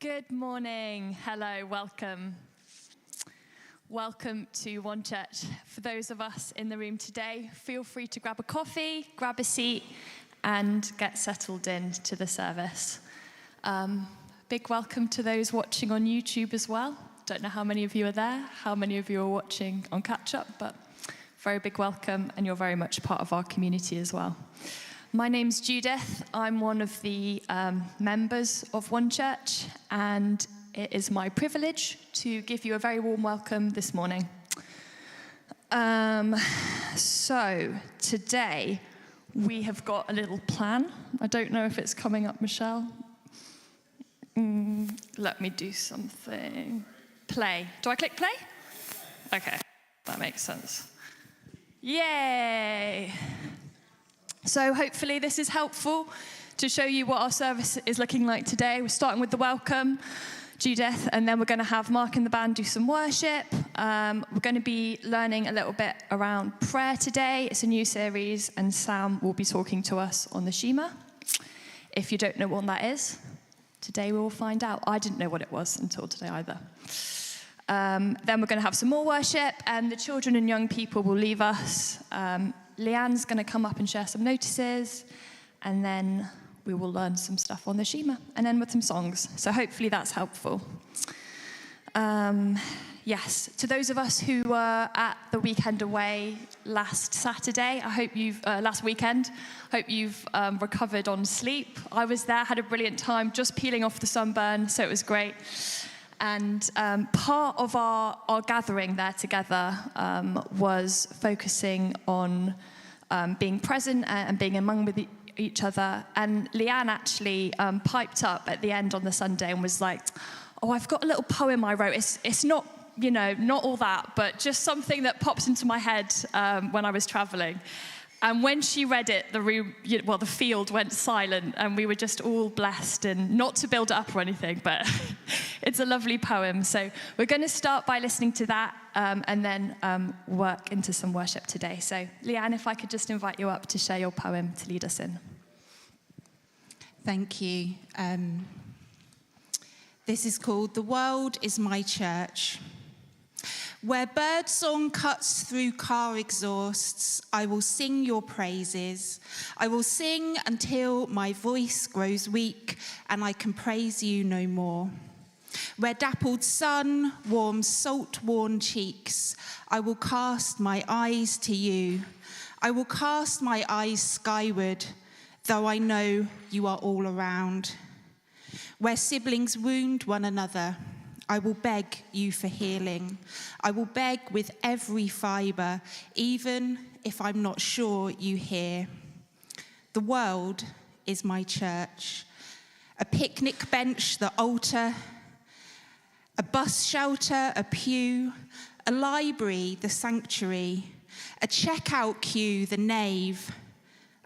Good morning. Hello, welcome. Welcome to One Church. For those of us in the room today, feel free to grab a coffee, grab a seat, and get settled in to the service. Big welcome to those watching on YouTube as well. Don't know how many of you are there, how many of you are watching on catch-up, but very big welcome, and you're very much part of our community as well. My name's Judith. I'm one of the members of One Church, and it is my privilege to give you a very warm welcome this morning. So today we have got a little plan. I don't know if it's coming up, Michelle. Let me do something. Play. Do I click play? Okay, that makes sense. Yay! So hopefully this is helpful to show you what our service is looking like today. We're starting with the welcome, Judith, and then we're going to have Mark and the band do some worship. We're going to be learning a little bit around prayer today. It's a new series, and Sam will be talking to us on the Shema. If you don't know what that is, today we will find out. I didn't know what it was until today either. Then we're going to have some more worship, and the children and young people will leave us. Leanne's going to come up and share some notices, and then we will learn some stuff on the Shema, and end with some songs. So hopefully that's helpful. Yes, to those of us who were at the weekend away last Saturday, last weekend, hope you've recovered on sleep. I was there, had a brilliant time, just peeling off the sunburn, so it was great. And part of our gathering there together was focusing on being present and being among with each other. And Leanne actually piped up at the end on the Sunday and was like, "Oh, I've got a little poem I wrote. It's not, not all that, but just something that pops into my head when I was traveling." And when she read it, the field went silent, and we were just all blessed, and not to build it up or anything, but it's a lovely poem. So we're going to start by listening to that, and then work into some worship today. So Leanne, if I could just invite you up to share your poem to lead us in. Thank you. This is called "The World is My Church." Where birdsong cuts through car exhausts, I will sing your praises. I will sing until my voice grows weak and I can praise you no more. Where dappled sun warms salt-worn cheeks, I will cast my eyes to you. I will cast my eyes skyward, though I know you are all around. Where siblings wound one another, I will beg you for healing. I will beg with every fibre, even if I'm not sure you hear. The world is my church. A picnic bench, the altar, a bus shelter, a pew, a library, the sanctuary, a checkout queue, the nave,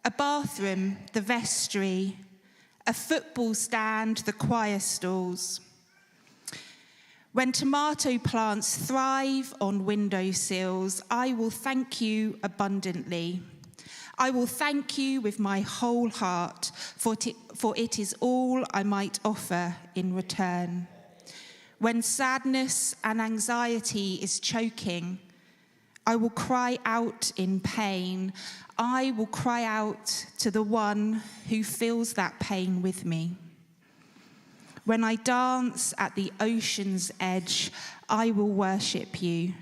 a bathroom, the vestry, a football stand, the choir stalls. When tomato plants thrive on windowsills, I will thank you abundantly. I will thank you with my whole heart, for it is all I might offer in return. When sadness and anxiety is choking, I will cry out in pain. I will cry out to the one who feels that pain with me. When I dance at the ocean's edge, I will worship you.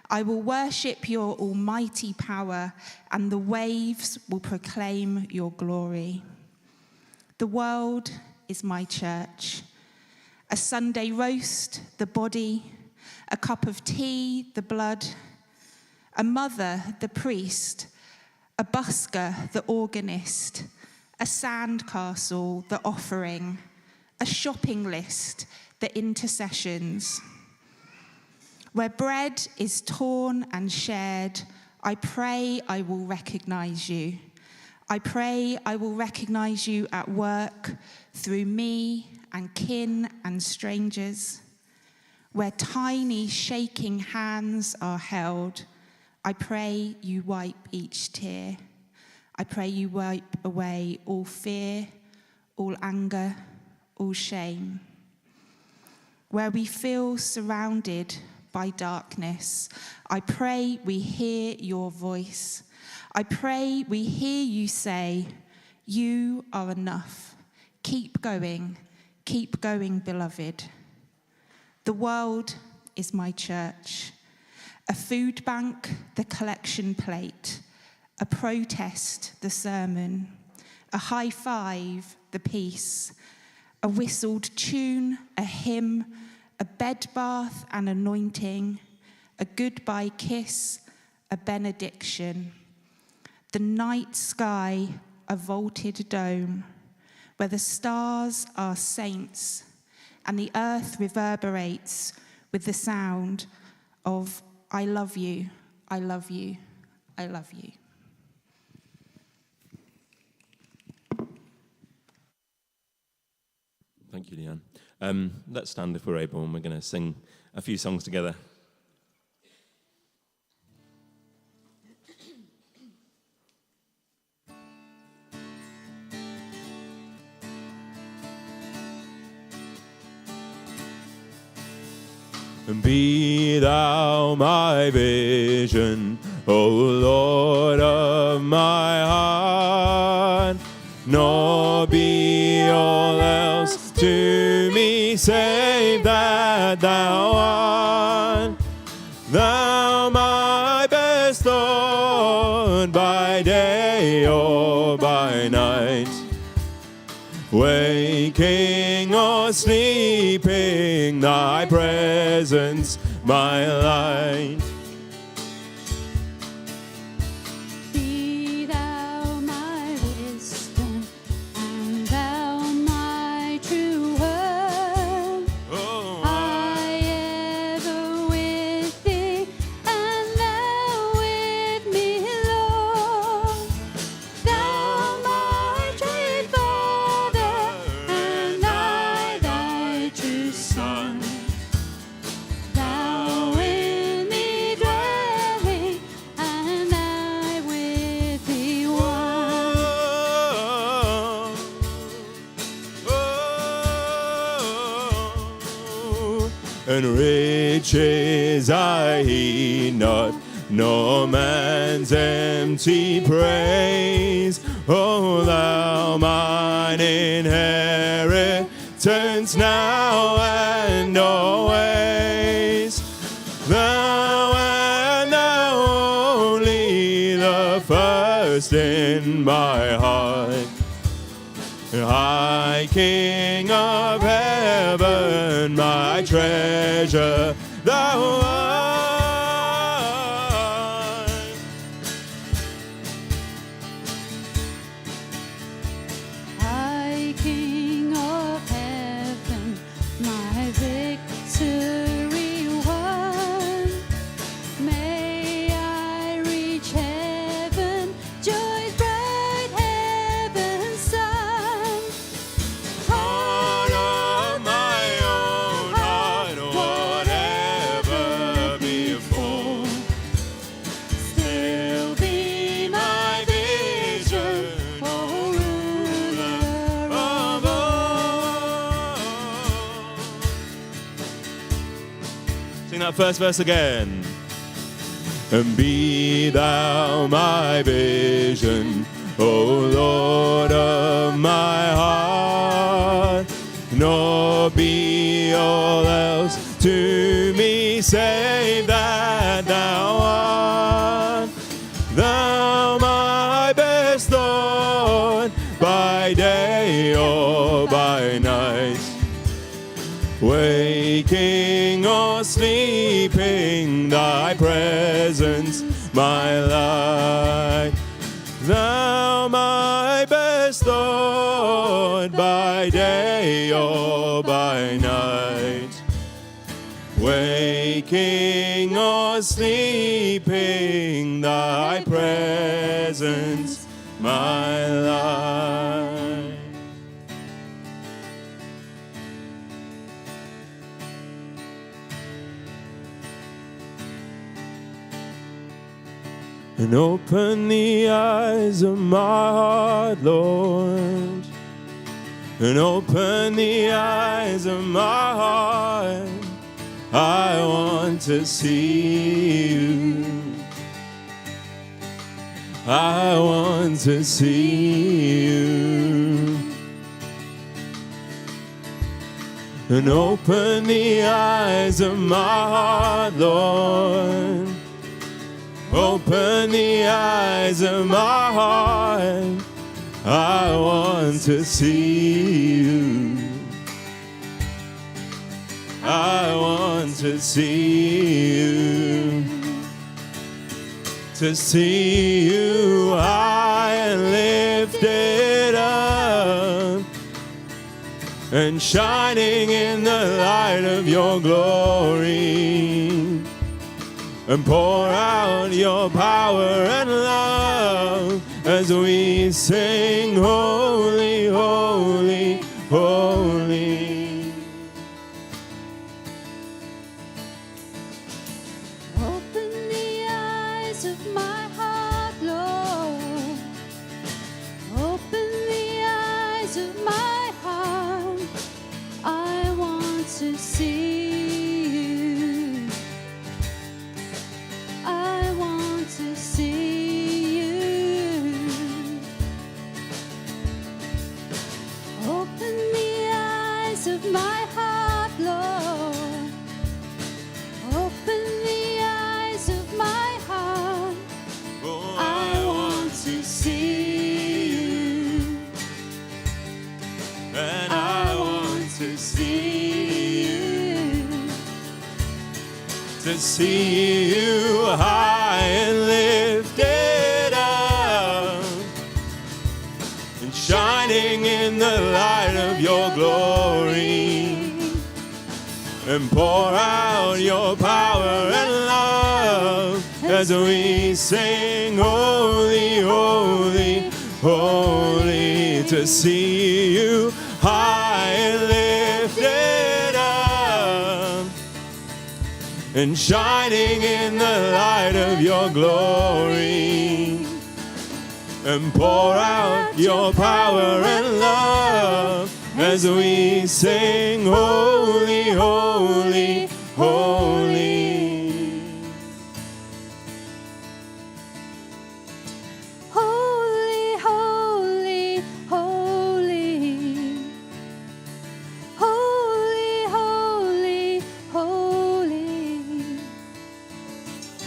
I will worship your almighty power, and the waves will proclaim your glory. The world is my church. A Sunday roast, the body, a cup of tea, the blood, a mother, the priest, a busker, the organist, a sandcastle, the offering, a shopping list, the intercessions. Where bread is torn and shared, I pray I will recognize you. I pray I will recognize you at work through me and kin and strangers. Where tiny shaking hands are held, I pray you wipe each tear. I pray you wipe away all fear, all anger, all shame. where we feel surrounded by darkness, I pray we hear your voice. I pray we hear you say, you are enough. Keep going, beloved. The world is my church. A food bank, the collection plate. A protest, the sermon. A high five, the peace. A whistled tune, a hymn, a bed bath, an anointing. A goodbye kiss, a benediction. The night sky, a vaulted dome, where the stars are saints and the earth reverberates with the sound of I love you, I love you, I love you. Thank you, Leanne. Let's stand if we're able, and we're going to sing a few songs together. Be thou my vision, O Lord of my heart, nor be all else to me save that thou art. Thou my best Lord, by day or by night, waking or sleeping, thy presence my light. Be thou my wisdom, and thou my true word. Oh, I ever with thee, and thou with me, Lord. Thou my true Father, and I thy true Son. Thou in me dwelling, and I with thee one. And riches I heed not, nor man's empty praise. O thou mine inheritance now and always. Thou and thou only, the first in my heart. High King of heaven, my treasure, thou art. High King of heaven, my victory won. May I reach heaven, joy's bright heaven sun. Heart of my own heart, whatever before, Still be my vision, O ruler of all. Sing that first verse again. And be thou my vision, O Lord of my heart, nor be all else to me save that thou art. Thou my best Lord, by day or by night, waking or sleeping, thy presence my light. Thou my best Lord, by day or by night, waking or sleeping, thy presence my light. And open the eyes of my heart, Lord, and open the eyes of my heart. I want to see you. I want to see you. And open the eyes of my heart, Lord. Open the eyes of my heart. I want to see you. I want to see you. To see you high and lifted up, and shining in the light of your glory, and pour out your power and love as we sing, holy, holy, holy. Open the eyes of my heart, Lord. Open the eyes of my heart. I want to see you. I want to see you. Open the eyes of my heart, Lord. Open the eyes of my heart. Oh, I want to see you. and I want to see you. To see you high and lifted up, and shining in the light of your glory, and pour out your power and love as we sing, holy, holy, holy. To see you high and lifted up, and shining in the light of your glory, and pour out your power and love as we sing, holy, holy, holy. Holy, holy, holy. Holy, holy, holy.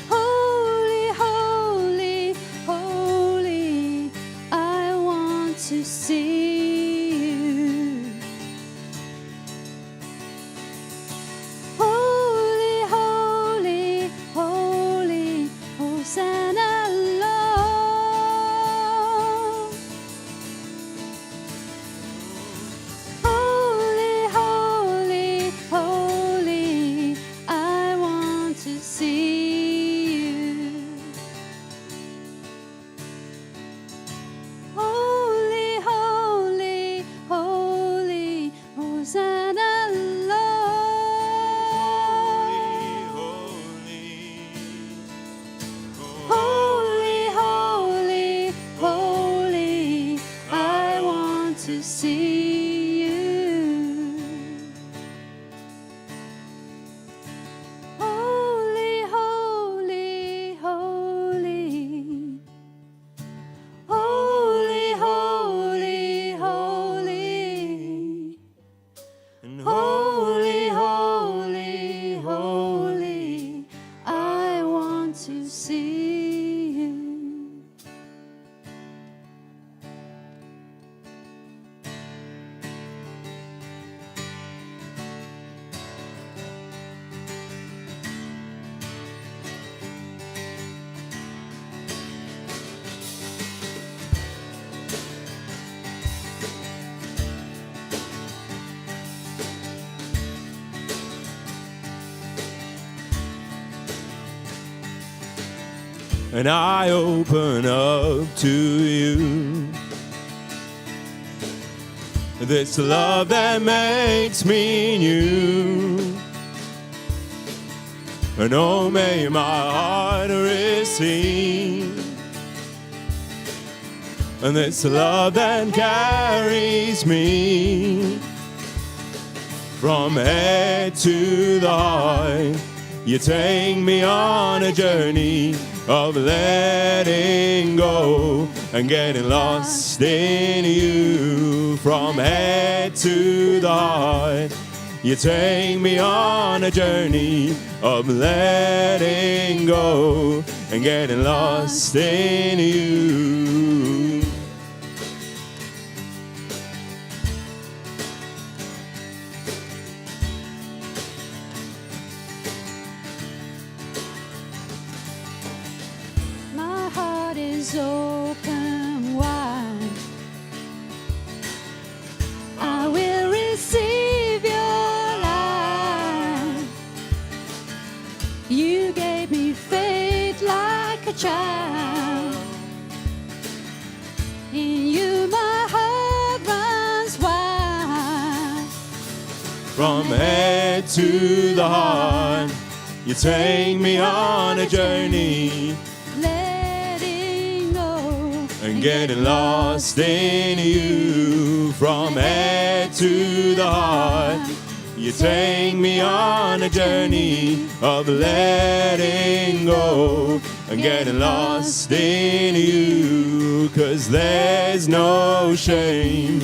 Holy, holy, holy. I want to see you. Holy, holy, holy. Hosanna, Lord. Holy, holy, holy. I want to see you. Holy, holy, holy. Hosanna, Lord. Holy, holy, holy. I want to see you. Holy, holy, holy. Holy, holy, holy. And Holy, holy, holy. I want to see you. and I open up to you. This love that makes me new. And oh, may my heart receive and it's love that carries me from head to the heart. You take me on a journey of letting go and getting lost in you. From head to the heart, you take me on a journey of letting go and getting lost in you. My heart is open wide. I will receive your light. You gave me faith like a child. In you my heart runs wide. From head to the heart, you take me on a journey Letting go and getting lost in you. From head to the heart, you take me on a journey of letting go and getting lost in you. 'Cause there's no shame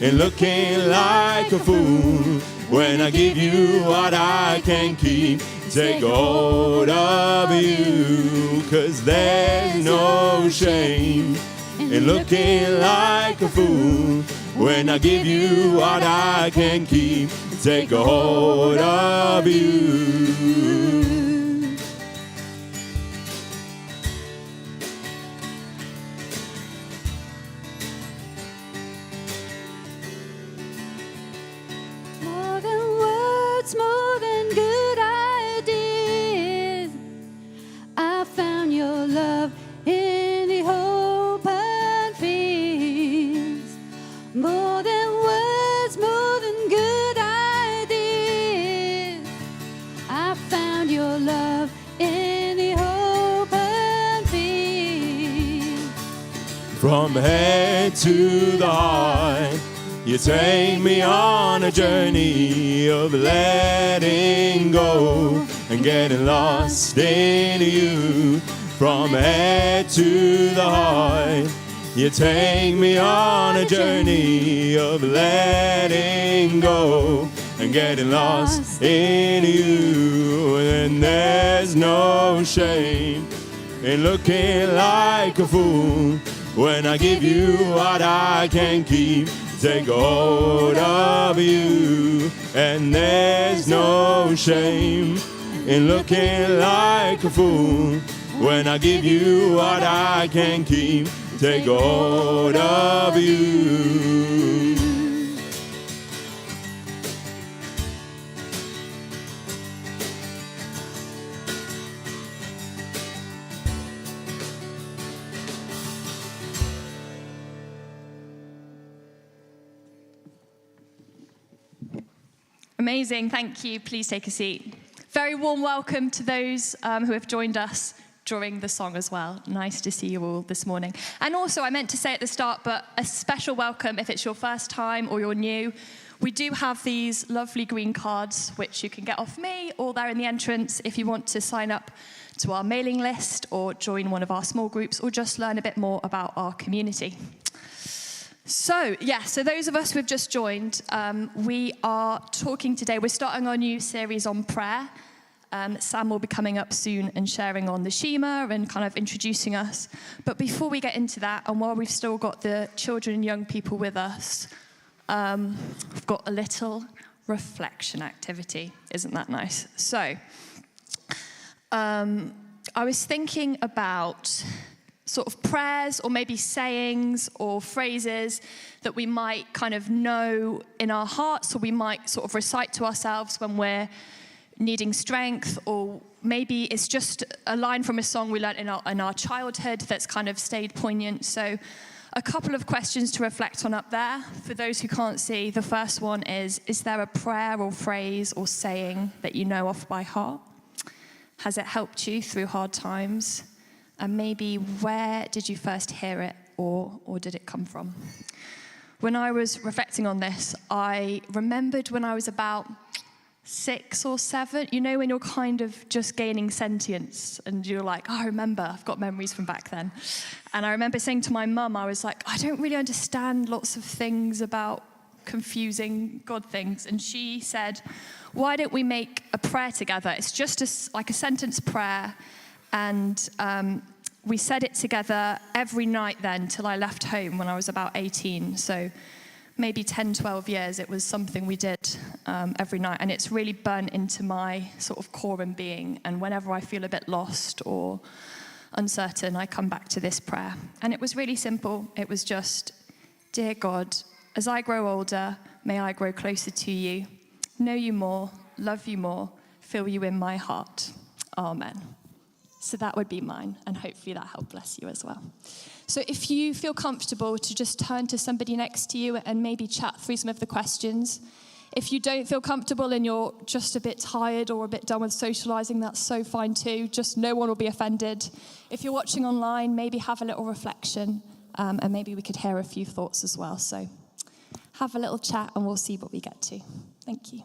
in looking like a fool when I give you what I can keep. Take hold of you. 'Cause there's no shame in looking like a fool when I give you what I can keep. Take a hold of you. more than words, more than good ideas. I found your love in the open fields. More than words, more than good ideas. I found your love in the open fields. From head to the heart, you take me on a journey of letting go and getting lost in you. From head to the heart, you take me on a journey of letting go and getting lost in you. And there's no shame in looking like a fool when I give you what I can keep. Take hold of you. And there's no shame in looking like a fool when I give you what I can keep. Take hold of you. Amazing, thank you. Please take a seat. Very warm welcome to those who have joined us during the song as well. Nice to see you all this morning. And also, I meant to say at the start, but a special welcome if it's your first time or you're new. We do have these lovely green cards, which you can get off me, or they're in the entrance if you want to sign up to our mailing list or join one of our small groups or just learn a bit more about our community. So those of us who have just joined, we are talking today, we're starting our new series on prayer. Sam will be coming up soon and sharing on the Shema and kind of introducing us. But before we get into that, and while we've still got the children and young people with us, we've got a little reflection activity. Isn't that nice? So, I was thinking about sort of prayers or maybe sayings or phrases that we might kind of know in our hearts, or we might sort of recite to ourselves when we're needing strength, or maybe it's just a line from a song we learnt in our childhood that's kind of stayed poignant. So a couple of questions to reflect on up there. For those who can't see, the first one is there a prayer or phrase or saying that you know off by heart? Has it helped you through hard times? And maybe where did you first hear it or did it come from? When I was reflecting on this, I remembered when I was about 6 or 7, you know, when you're kind of just gaining sentience and you're like, oh, I remember, I've got memories from back then. And I remember saying to my mum, I was like, I don't really understand lots of things about confusing God things. And she said, why don't we make a prayer together? It's just like a sentence prayer. And we said it together every night then till I left home when I was about 18. So maybe 10, 12 years, it was something we did every night. And it's really burnt into my sort of core and being. And whenever I feel a bit lost or uncertain, I come back to this prayer. And it was really simple. It was just, dear God, as I grow older, may I grow closer to you, know you more, love you more, feel you in my heart. Amen. So that would be mine, and hopefully that helped bless you as well. So if you feel comfortable to just turn to somebody next to you and maybe chat through some of the questions. If you don't feel comfortable and you're just a bit tired or a bit done with socializing, that's so fine too. Just no one will be offended. If you're watching online, maybe have a little reflection, and maybe we could hear a few thoughts as well. So have a little chat and we'll see what we get to. Thank you.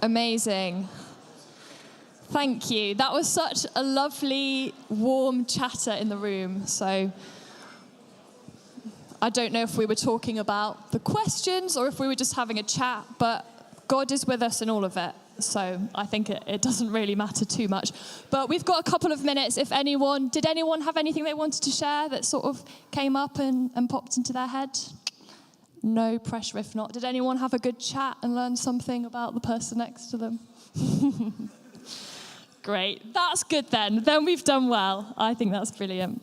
Amazing. Thank you. That was such a lovely, warm chatter in the room. So I don't know if we were talking about the questions or if we were just having a chat, but God is with us in all of it. So I think it doesn't really matter too much. But we've got a couple of minutes. Did anyone have anything they wanted to share that sort of came up and popped into their head? No pressure if not. Did anyone have a good chat and learn something about the person next to them? Great. That's good then. Then we've done well. I think that's brilliant.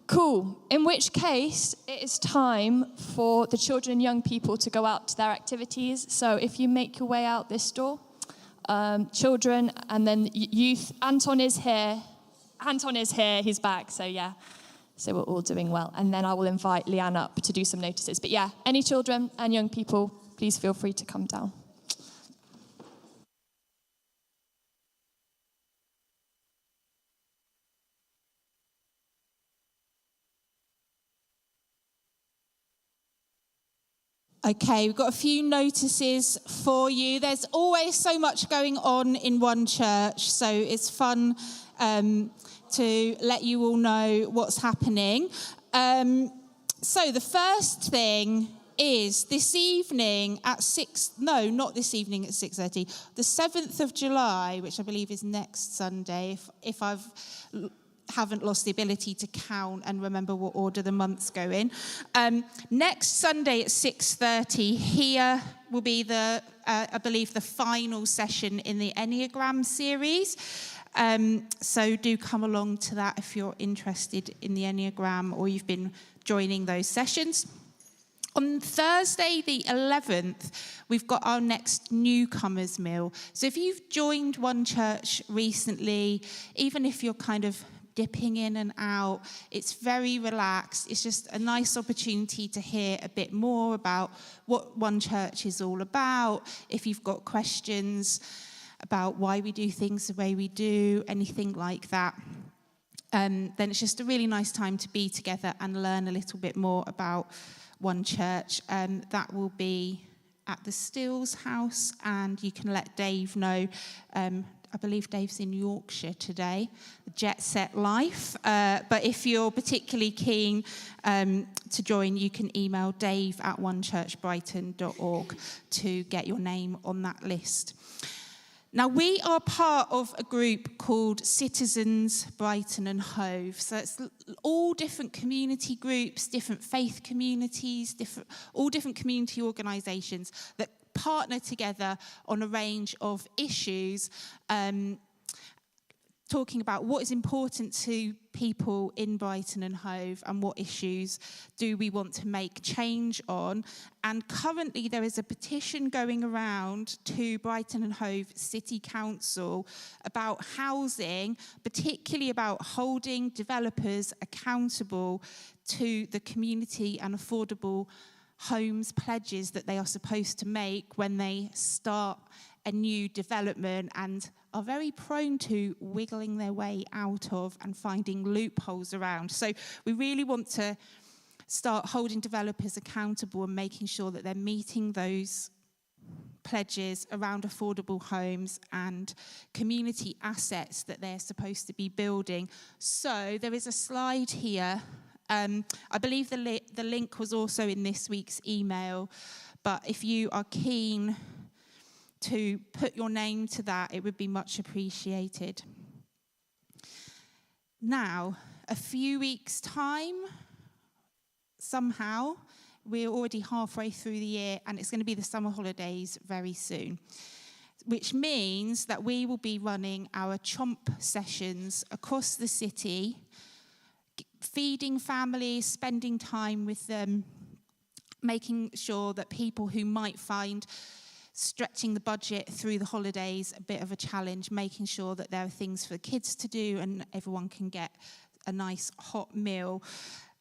Cool. In which case, it is time for the children and young people to go out to their activities. So if you make your way out this door, children and then youth. Anton is here. He's back. So yeah. So we're all doing well. And then I will invite Leanne up to do some notices. But yeah, any children and young people, please feel free to come down. Okay, we've got a few notices for you. There's always so much going on in one church, so it's fun to let you all know what's happening. So the first thing is this evening at 6:30, the 7th of July, which I believe is next Sunday, if I've haven't lost the ability to count and remember what order the months go in. Next Sunday at 6:30, here will be I believe the final session in the Enneagram series. So do come along to that if you're interested in the Enneagram or you've been joining those sessions. On Thursday, the 11th, we've got our next newcomers meal. So if you've joined one church recently, even if you're kind of dipping in and out, it's very relaxed. It's just a nice opportunity to hear a bit more about what one church is all about. If you've got questions about why we do things the way we do, anything like that, then it's just a really nice time to be together and learn a little bit more about one church. That will be at the Stills house, and you can let Dave know. I believe Dave's in Yorkshire today, jet set life. But if you're particularly keen to join, you can email dave@onechurchbrighton.org to get your name on that list. Now, we are part of a group called Citizens Brighton and Hove. So it's all different community groups, different faith communities, all different community organisations that partner together on a range of issues, talking about what is important to people in Brighton and Hove and what issues do we want to make change on. And currently there is a petition going around to Brighton and Hove City Council about housing, particularly about holding developers accountable to the community and affordable homes pledges that they are supposed to make when they start a new development, and are very prone to wiggling their way out of and finding loopholes around. So we really want to start holding developers accountable and making sure that they're meeting those pledges around affordable homes and community assets that they're supposed to be building. So there is a slide here. I believe the link was also in this week's email, but if you are keen to put your name to that, it would be much appreciated. Now, a few weeks' time, somehow, we're already halfway through the year, and it's going to be the summer holidays very soon, which means that we will be running our Chomp sessions across the city, feeding families, spending time with them, making sure that people who might find stretching the budget through the holidays a bit of a challenge, making sure that there are things for the kids to do and everyone can get a nice hot meal.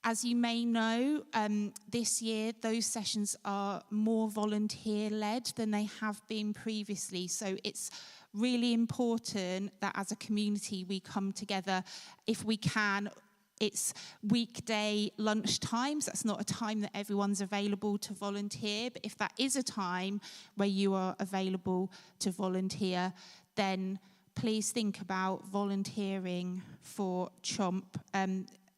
As you may know, this year those sessions are more volunteer-led than they have been previously. So it's really important that as a community we come together, if we can, It's weekday lunchtimes. That's not a time that everyone's available to volunteer. But if that is a time where you are available to volunteer, then please think about volunteering for CHOMP.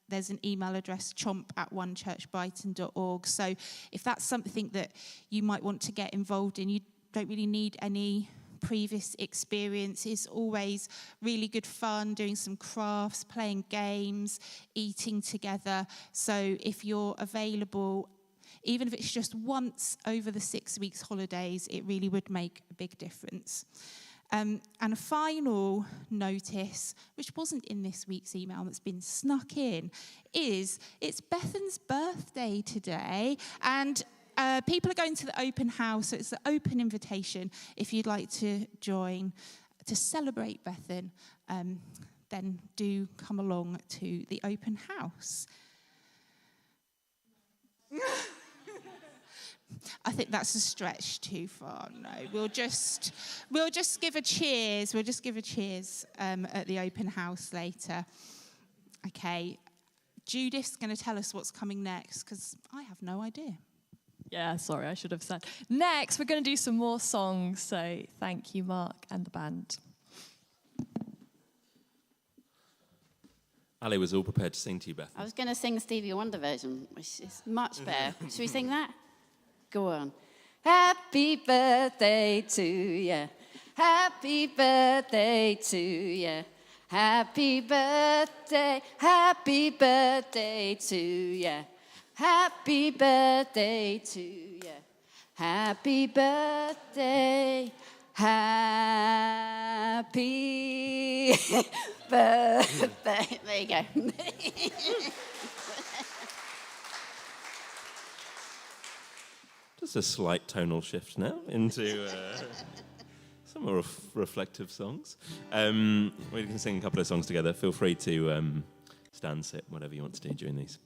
There's an email address, chomp@onechurchbrighton.org. So if that's something that you might want to get involved in, you don't really need any previous experience. It's always really good fun doing some crafts, playing games, eating together. So if you're available, even if it's just once over the 6 weeks holidays, it really would make a big difference. And a final notice, which wasn't in this week's email, that's been snuck in, is it's Bethan's birthday today, and people are going to the open house, so it's an open invitation. If you'd like to join to celebrate Bethan, then do come along to the open house. I think that's a stretch too far. No, we'll just give a cheers. We'll just give a cheers at the open house later. Okay, Judith's going to tell us what's coming next because I have no idea. Yeah, sorry, I should have said. Next, we're going to do some more songs. So thank you, Mark and the band. Ali was all prepared to sing to you, Beth. I was going to sing the Stevie Wonder version, which is much better. Should we sing that? Go on. Happy birthday to ya. Happy birthday to ya. Happy birthday to ya. Happy birthday to ya. Happy birthday. Happy birthday. There you go. Just a slight tonal shift now into some more reflective songs. We can sing a couple of songs together. Feel free to stand, sit, whatever you want to do during these.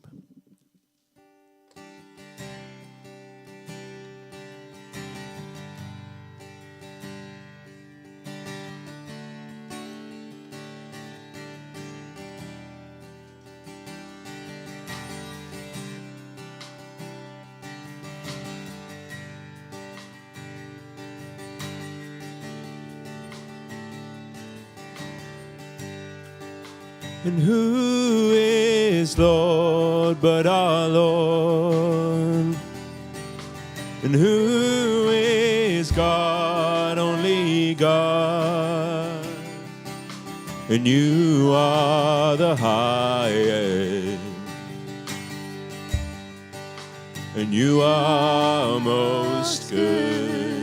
And who is Lord but our Lord? And who is God? Only God. And you are the highest. And you are most good.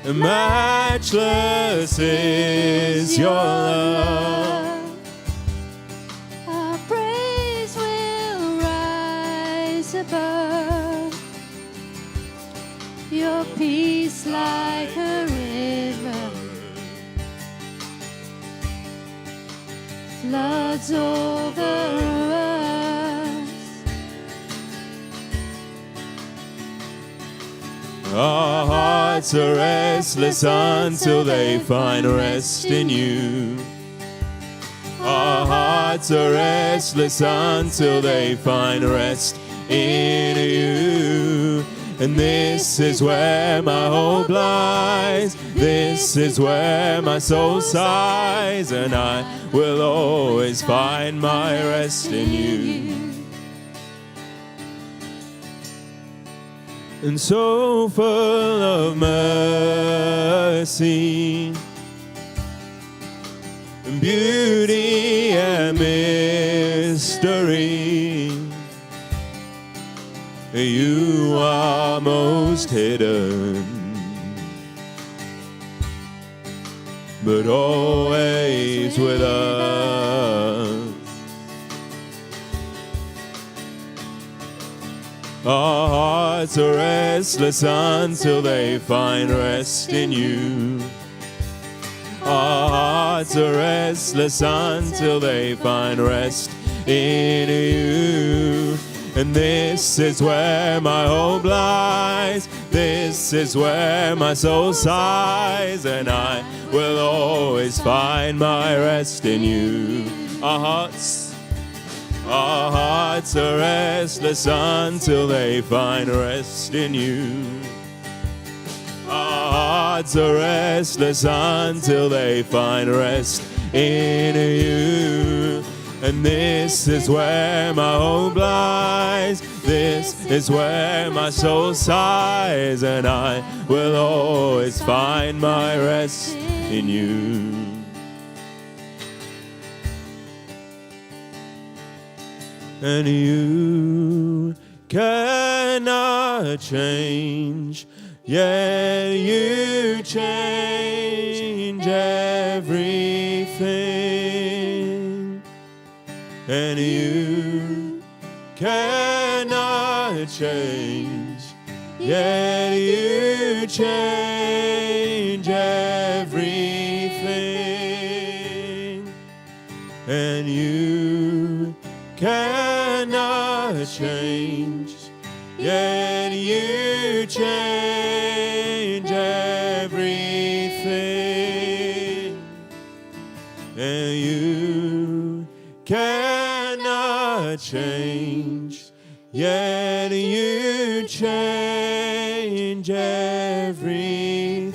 And matchless is your love. Our praise will rise above. Your peace like a river floods over us. Our hearts are restless until they find rest in you. Our hearts are restless until they find rest in you. And this is where my hope lies. This is where my soul sighs. And I will always find my rest in you. And so full of mercy and beauty and mystery, you are most hidden, but always with us. Our hearts are restless until they find rest in you. Our hearts are restless until they find rest in you. And this is where my hope lies. This is where my soul sighs. And I will always find my rest in you. Our hearts are restless until they find rest in you. Our hearts are restless until they find rest in you. And this is where my hope lies. This is where my soul sighs. And I will always find my rest in you. And you cannot change, yet you change everything. And you cannot change, yet you change everything. And you cannot change, yet you change everything. And you cannot change, yet you change everything.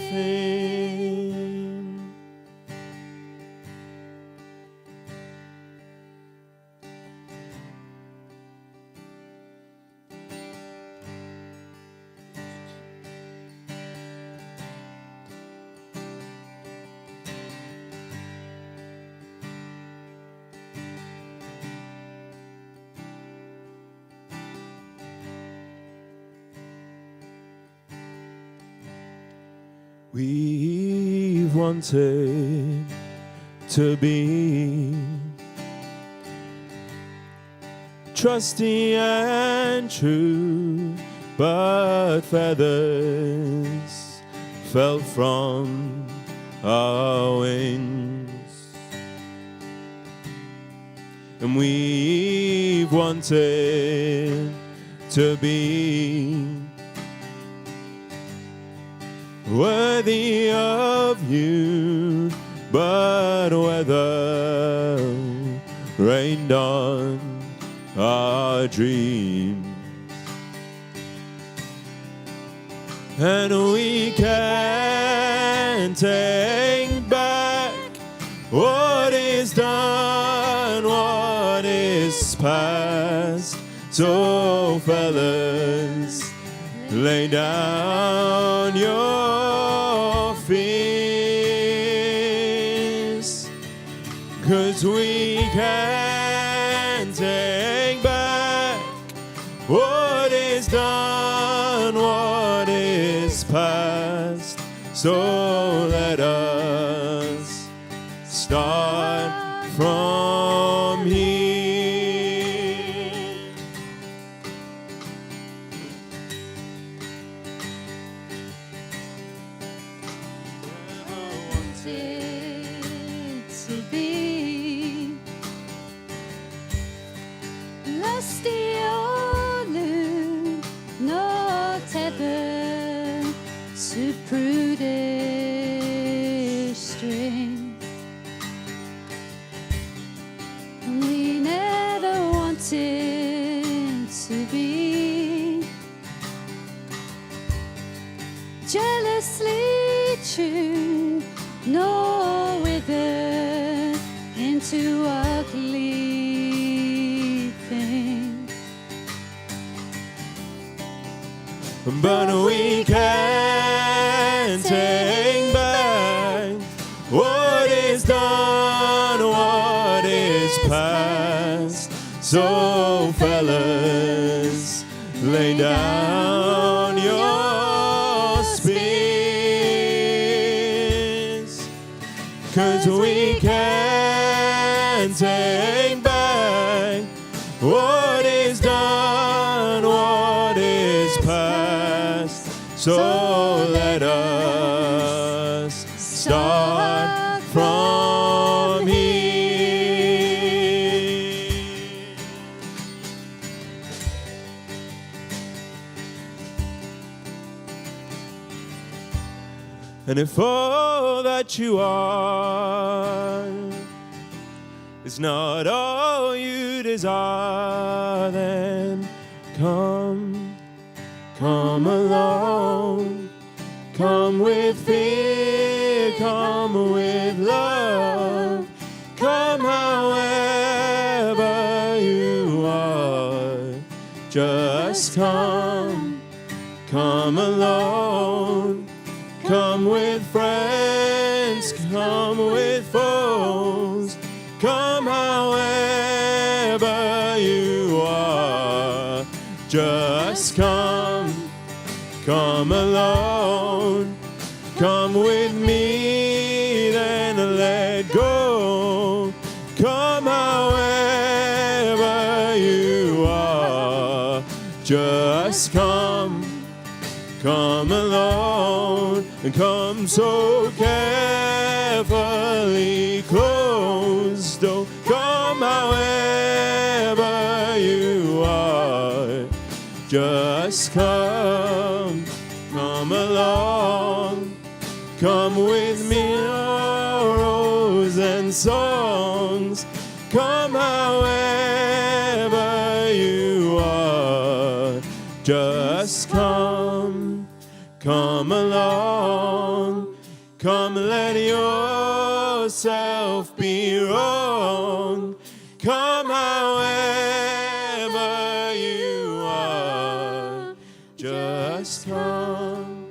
We've wanted to be trusty and true, but feathers fell from our wings. And we've wanted to be worthy of you, but weather rained on our dreams. And we can't take back what is done, what is past. So fellas, lay down your fears, 'cause we can't take back what is done, what is past. So let us start from here. To be lusty or lewd, no tether to prudish strings. And we never wanted to be jealously true, nor wither into ugly things. But we can't take back what is done, what is past. So fellas, lay down your spears, 'cause we can't take back what is done, what is past. So let us start from here. And if all that you are is not all you desire, then come along. Come with fear, come with love, come however you are. Just come alone. Come with friends, come with foes, come however you are. Just come alone. Come with me, then let go. Come however you are. Just come alone, and come so carefully close. Don't come however you are. Just come along. Come with me, arrows and songs. Come however you are. Just come along. Come, let yourself be wrong. Come however you are. Just come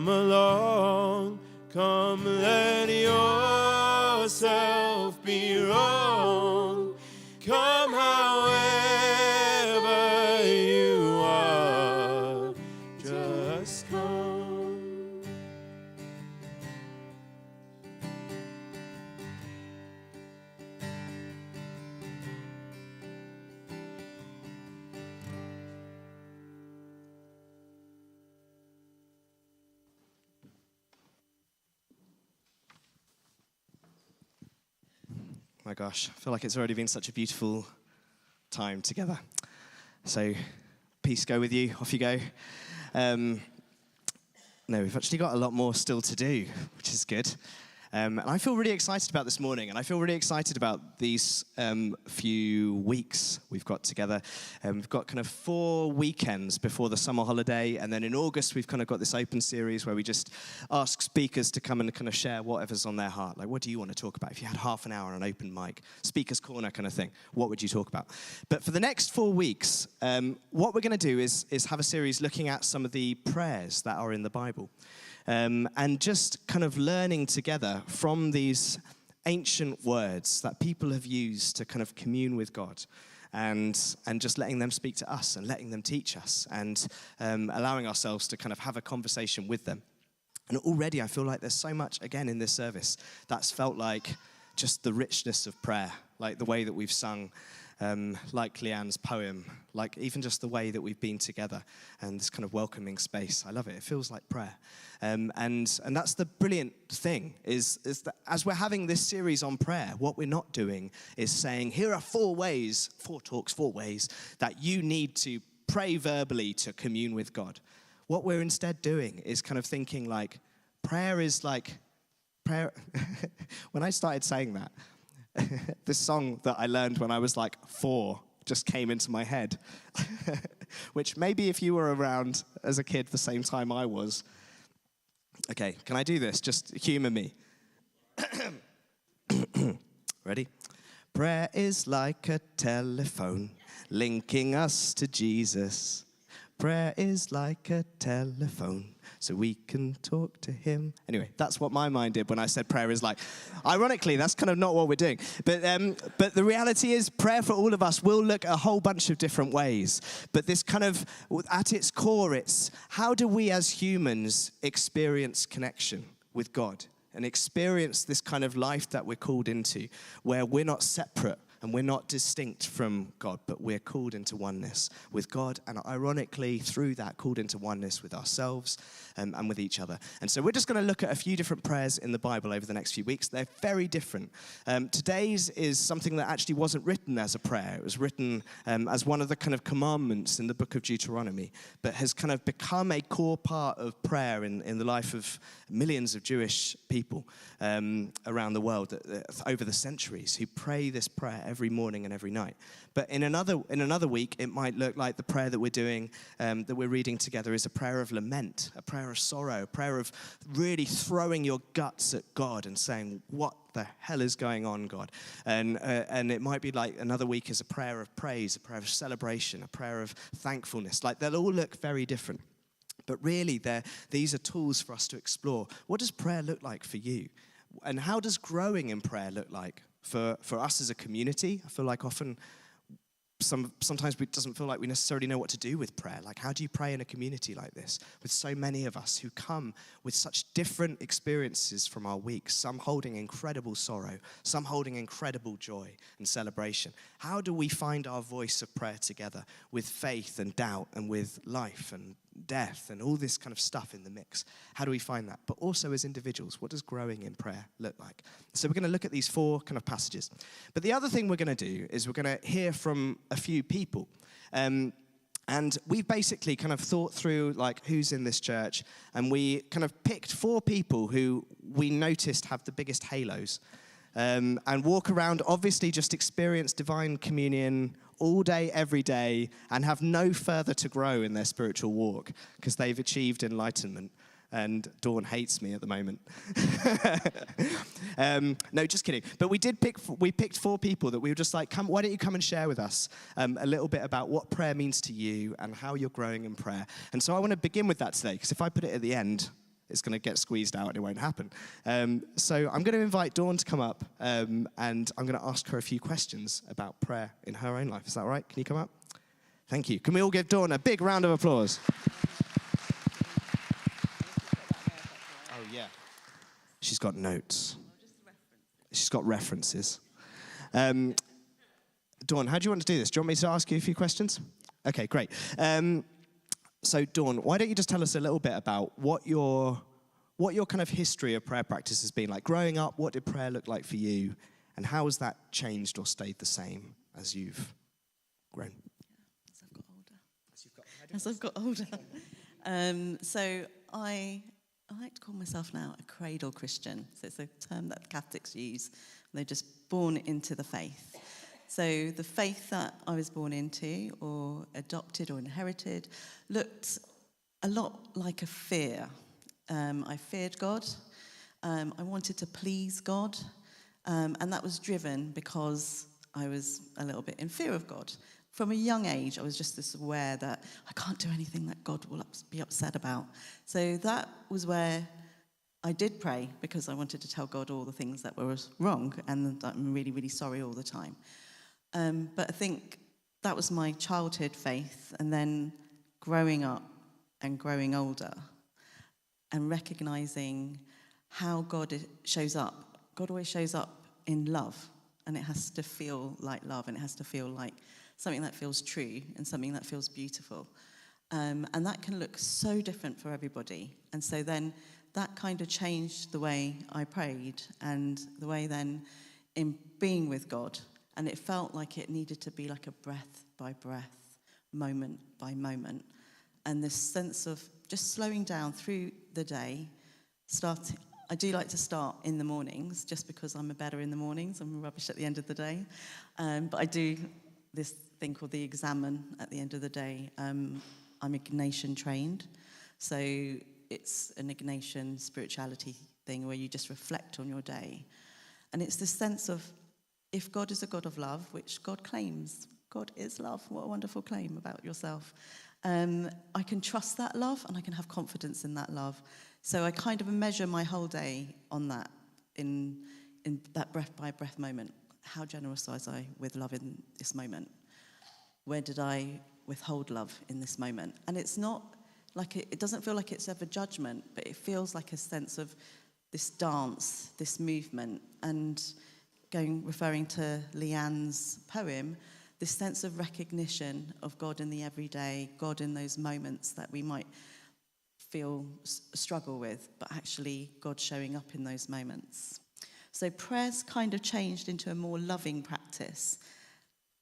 along. Come, let yourself be wrong. Come however you are. Just come. My gosh, I feel like it's already been such a beautiful time together. So, peace go with you. Off you go. No, we've actually got a lot more still to do, which is good. And I feel really excited about this morning, and I feel really excited about these few weeks we've got together. We've got kind of 4 weekends before the summer holiday, and then in August we've kind of got this open series where we just ask speakers to come and kind of share whatever's on their heart. Like, what do you want to talk about? If you had half an hour on an open mic, speaker's corner kind of thing, what would you talk about? But for the next 4 weeks, what we're going to do is have a series looking at some of the prayers that are in the Bible. And just kind of learning together from these ancient words that people have used to kind of commune with God, and just letting them speak to us and letting them teach us, and allowing ourselves to kind of have a conversation with them. And already I feel like there's so much, again, in this service that's felt like just the richness of prayer, like the way that we've sung, like Leanne's poem, like even just the way that we've been together and this kind of welcoming space. I love it. It feels like prayer. And that's the brilliant thing is that as we're having this series on prayer, what we're not doing is saying, here are 4 ways that you need to pray verbally to commune with God. What we're instead doing is kind of thinking like, prayer is like, prayer. When I started saying that, this song that I learned when I was like 4 just came into my head, which maybe if you were around as a kid the same time I was. Okay, can I do this? Just humor me. Ready? Prayer is like a telephone linking us to Jesus. Prayer is like a telephone so we can talk to him. Anyway, that's what my mind did when I said prayer is like. Ironically, that's kind of not what we're doing. But the reality is prayer for all of us will look a whole bunch of different ways. But this kind of, at its core, it's how do we as humans experience connection with God and experience this kind of life that we're called into, where we're not separate and we're not distinct from God, but we're called into oneness with God, and ironically, through that, called into oneness with ourselves and with each other. And so we're just going to look at a few different prayers in the Bible over the next few weeks. They're very different. Today's is something that actually wasn't written as a prayer. It was written as one of the kind of commandments in the book of Deuteronomy, but has kind of become a core part of prayer in the life of millions of Jewish people around the world over the centuries who pray this prayer every morning and every night. But in another week, it might look like the prayer that we're doing, that we're reading together, is a prayer of lament, a prayer of sorrow, a prayer of really throwing your guts at God and saying, what the hell is going on, God? And it might be like another week is a prayer of praise, a prayer of celebration, a prayer of thankfulness. Like they'll all look very different. But really, these are tools for us to explore. What does prayer look like for you? And how does growing in prayer look like for us as a community? I feel like often, sometimes it doesn't feel like we necessarily know what to do with prayer. Like, how do you pray in a community like this with so many of us who come with such different experiences from our week, some holding incredible sorrow, some holding incredible joy and celebration? How do we find our voice of prayer together with faith and doubt and with life and death and all this kind of stuff in the mix? How do we find that? But also as individuals, what does growing in prayer look like? So we're going to look at these 4 kind of passages. But the other thing we're going to do is we're going to hear from a few people. And we've basically kind of thought through like who's in this church, and we kind of picked 4 people who we noticed have the biggest halos. And walk around, obviously just experience divine communion all day, every day, and have no further to grow in their spiritual walk because they've achieved enlightenment. And Dawn hates me at the moment. No, just kidding. But we picked 4 people that we were just like, come, why don't you come and share with us a little bit about what prayer means to you and how you're growing in prayer. And so I want to begin with that today, because if I put it at the end, it's going to get squeezed out and it won't happen. So I'm going to invite Dawn to come up, and I'm going to ask her a few questions about prayer in her own life. Is that all right? Can you come up? Thank you. Can we all give Dawn a big round of applause? Oh, yeah. She's got notes. She's got references. Dawn, how do you want to do this? Do you want me to ask you a few questions? Okay, great. So, Dawn, why don't you just tell us a little bit about what your kind of history of prayer practice has been like? Growing up, what did prayer look like for you? And how has that changed or stayed the same as you've grown? As I've got older. So I like to call myself now a cradle Christian. So it's a term that Catholics use. They're just born into the faith. So the faith that I was born into or adopted or inherited looked a lot like a fear. I feared God. I wanted to please God. And that was driven because I was a little bit in fear of God. From a young age, I was just this aware that I can't do anything that God will be upset about. So that was where I did pray, because I wanted to tell God all the things that were wrong and that I'm really, really sorry all the time. But I think that was my childhood faith, and then growing up and growing older and recognizing how God shows up. God always shows up in love, and it has to feel like love, and it has to feel like something that feels true and something that feels beautiful. And that can look so different for everybody. And so then that kind of changed the way I prayed and the way then in being with God. And it felt like it needed to be like a breath by breath, moment by moment. And this sense of just slowing down through the day. I do like to start in the mornings, just because I'm better in the mornings. I'm rubbish at the end of the day. But I do this thing called the examine at the end of the day. I'm Ignatian trained. So it's an Ignatian spirituality thing where you just reflect on your day. And it's this sense of, if God is a God of love, which God claims, God is love. What a wonderful claim about yourself. I can trust that love, and I can have confidence in that love. So I kind of measure my whole day on that, in that breath by breath moment. How generous was I with love in this moment? Where did I withhold love in this moment? And it's not like it doesn't feel like it's ever judgment, but it feels like a sense of this dance, this movement, and referring to Leanne's poem, this sense of recognition of God in the everyday, God in those moments that we might feel struggle with, but actually God showing up in those moments. So prayer's kind of changed into a more loving practice,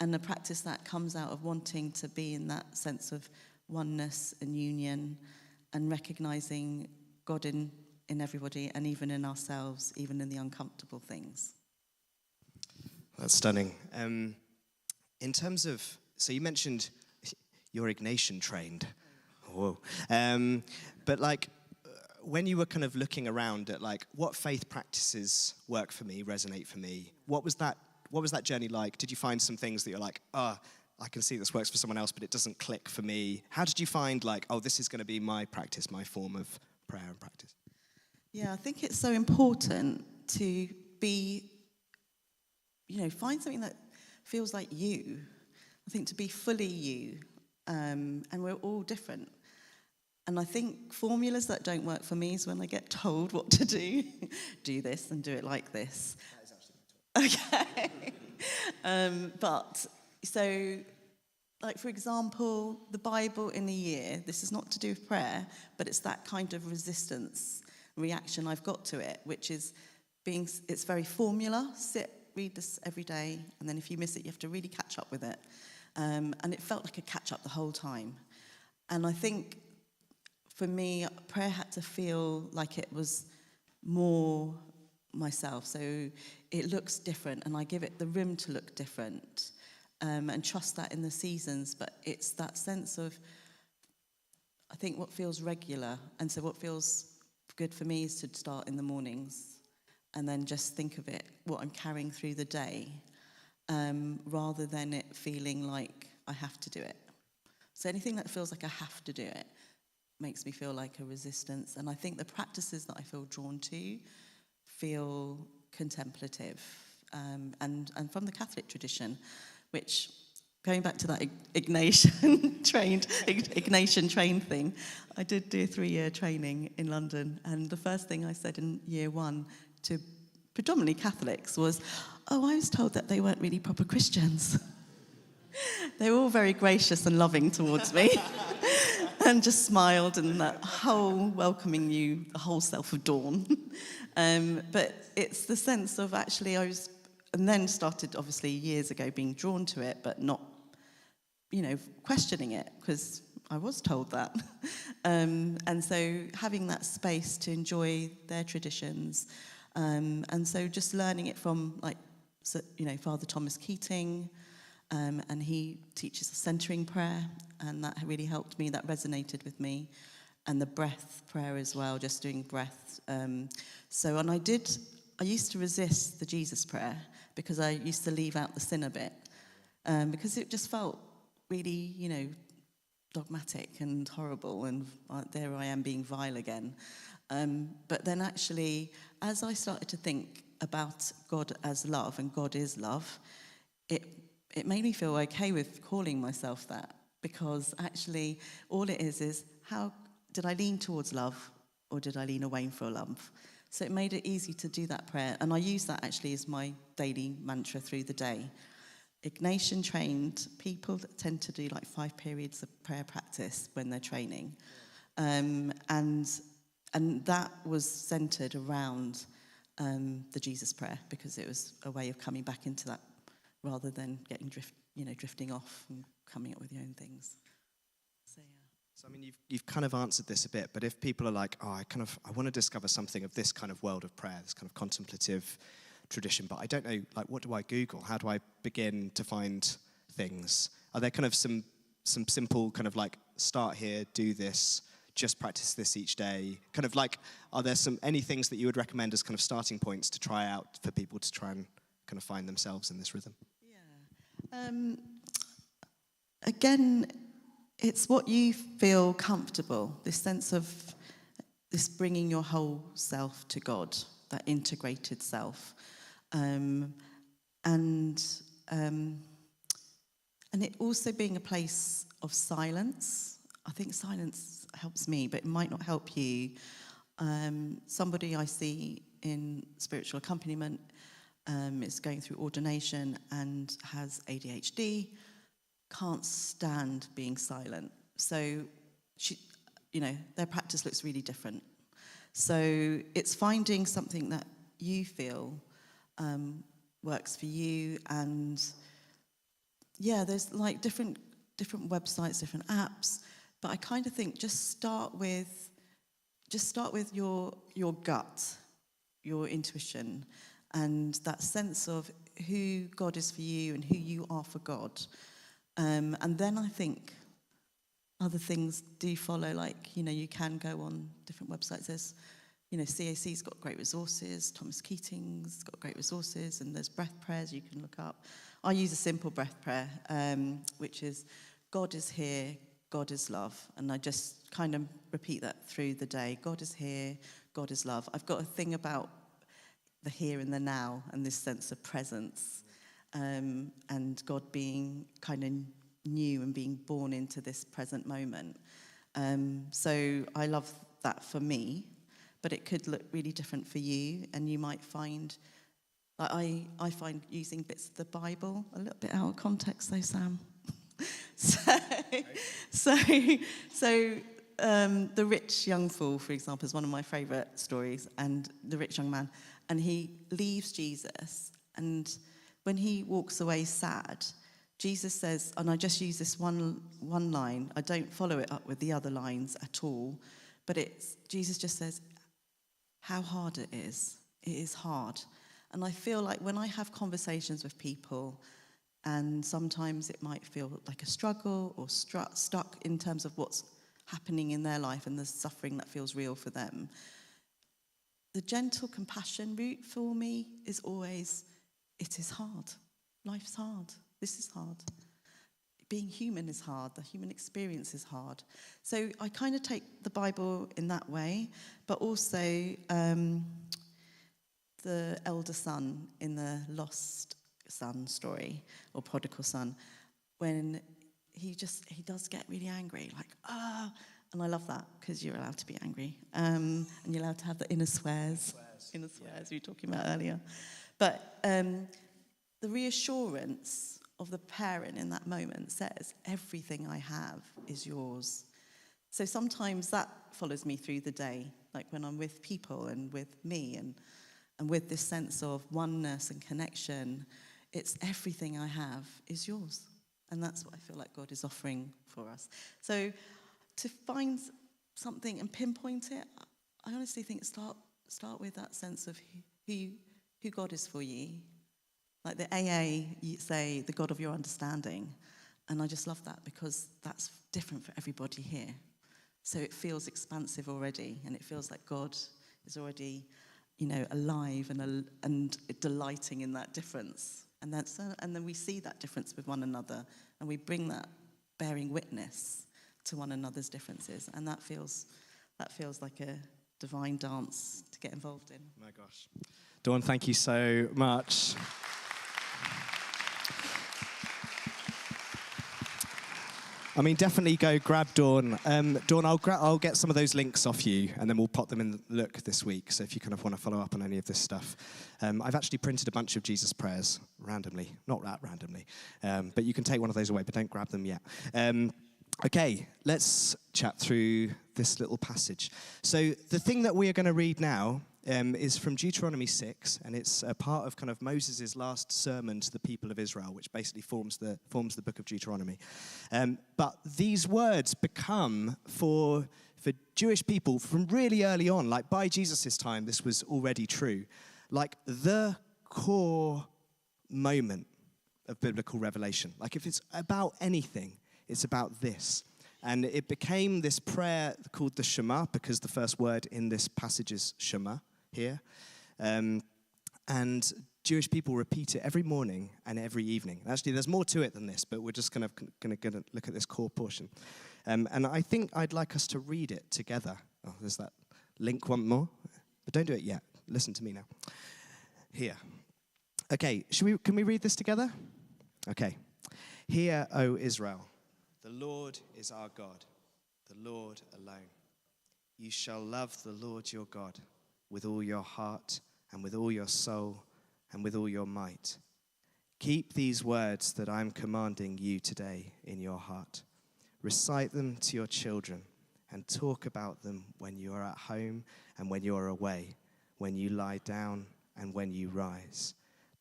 and a practice that comes out of wanting to be in that sense of oneness and union, and recognizing God in everybody, and even in ourselves, even in the uncomfortable things. That's stunning. In terms of, so you mentioned you're Ignatian trained. Whoa. But like, when you were kind of looking around at like what faith practices work for me, resonate for me, what was that journey like? Did you find some things that you're like, I can see this works for someone else, but it doesn't click for me? How did you find like, this is going to be my practice, my form of prayer and practice? Yeah, I think it's so important to be, find something that feels like you. I think to be fully you, and we're all different. And I think formulas that don't work for me is when I get told what to do. Do this and do it like this. That is actually okay. But so, like for example, the Bible in a year, this is not to do with prayer, but it's that kind of resistance reaction I've got to it, which is it's very formula. Sit, read this every day, and then if you miss it, you have to really catch up with it. And it felt like a catch up the whole time. And I think for me, prayer had to feel like it was more myself. So it looks different, and I give it the room to look different, and trust that in the seasons. But it's that sense of, I think, what feels regular. And so what feels good for me is to start in the mornings and then just think of it, what I'm carrying through the day, rather than it feeling like I have to do it. So anything that feels like I have to do it makes me feel like a resistance. And I think the practices that I feel drawn to feel contemplative, and from the Catholic tradition, which, going back to that Ignatian trained thing, I did do a 3-year training in London, and the first thing I said in year 1 to predominantly Catholics was, I was told that they weren't really proper Christians. They were all very gracious and loving towards me. And just smiled, and that whole welcoming you, the whole self of dawn. But it's the sense of actually and then started obviously years ago being drawn to it, but not, questioning it, because I was told that. And so having that space to enjoy their traditions, and so just learning it from Father Thomas Keating, and he teaches a centering prayer, and that really helped me, that resonated with me, and the breath prayer as well, just doing breath. I used to resist the Jesus prayer, because I used to leave out the sinner bit, because it just felt really, dogmatic and horrible, and there I am being vile again. But then actually, as I started to think about God as love, and God is love, it made me feel okay with calling myself that, because actually all it is how did I lean towards love, or did I lean away from love? So it made it easy to do that prayer, and I use that actually as my daily mantra through the day. Ignatian trained people tend to do like 5 periods of prayer practice when they're training, and that was centered around the Jesus prayer, because it was a way of coming back into that, rather than getting drifting off and coming up with your own things. So yeah. So I mean, you've kind of answered this a bit, but if people are like, I want to discover something of this kind of world of prayer, this kind of contemplative tradition, but I don't know, like, what do I Google? How do I begin to find things? Are there kind of some simple kind of like, start here, do this, just practice this each day? Kind of like, are there any things that you would recommend as kind of starting points to try out for people to try and kind of find themselves in this rhythm? Yeah. Again, it's what you feel comfortable, this sense of this bringing your whole self to God, that integrated self. And it also being a place of silence. I think silence helps me, but it might not help you. Somebody I see in spiritual accompaniment, is going through ordination and has ADHD, can't stand being silent. So she, their practice looks really different. So it's finding something that you feel works for you, and there's like different websites, different apps, but I kind of think just start with your gut, your intuition, and that sense of who God is for you and who you are for God. And then I think other things do follow, like, you can go on different websites. There's, CAC's got great resources, Thomas Keating's got great resources, and there's breath prayers you can look up. I use a simple breath prayer, which is, God is here, God is love. And I just kind of repeat that through the day. God is here, God is love. I've got a thing about the here and the now and this sense of presence, and God being kind of new and being born into this present moment. So I love that for me, but it could look really different for you, and you might find, like I find using bits of the Bible a little bit out of context though, Sam. So the rich young fool, for example, is one of my favourite stories, and the rich young man, and he leaves Jesus, and when he walks away sad, Jesus says, and I just use this one line, I don't follow it up with the other lines at all, but Jesus just says, how hard it is. It is hard. And I feel like when I have conversations with people, and sometimes it might feel like a struggle or stuck in terms of what's happening in their life and the suffering that feels real for them, the gentle compassion route for me is always, it is hard. Life's hard. This is hard. Being human is hard. The human experience is hard. So I kind of take the Bible in that way, but also the elder son in the lost son story, or prodigal son, when he does get really angry, like, and I love that, because you're allowed to be angry, and you're allowed to have the inner swears we were talking about earlier. But the reassurance of the parent in that moment says, everything I have is yours. So sometimes that follows me through the day, like when I'm with people and with me, and with this sense of oneness and connection, it's everything I have is yours. And that's what I feel like God is offering for us. So to find something and pinpoint it, I honestly think start with that sense of who God is for you. Like the AA, you say, the God of your understanding. And I just love that, because that's different for everybody here. So it feels expansive already, and it feels like God is already, alive and delighting in that difference. And then we see that difference with one another, and we bring that bearing witness to one another's differences. And that feels like a divine dance to get involved in. My gosh. Dawn, thank you so much. I mean, definitely go grab Dawn. Dawn, I'll get some of those links off you, and then we'll pop them in the look this week. So if you kind of want to follow up on any of this stuff. I've actually printed a bunch of Jesus prayers randomly. Not that randomly. But you can take one of those away, but don't grab them yet. Okay, let's chat through this little passage. So the thing that we are going to read now is from Deuteronomy 6, and it's a part of kind of Moses' last sermon to the people of Israel, which basically forms the book of Deuteronomy. But these words become, for Jewish people from really early on, like by Jesus' time, this was already true, like the core moment of biblical revelation. Like if it's about anything, it's about this. And it became this prayer called the Shema, because the first word in this passage is Shema here. And Jewish people repeat it every morning and every evening. Actually, there's more to it than this, but we're just going to look at this core portion. And I think I'd like us to read it together. Oh, there's that link one more. But don't do it yet. Listen to me now. Here. Okay, can we read this together? Okay. Hear, O Israel, the Lord is our God, the Lord alone. You shall love the Lord your God with all your heart and with all your soul and with all your might. Keep these words that I'm commanding you today in your heart. Recite them to your children and talk about them when you are at home and when you are away, when you lie down and when you rise.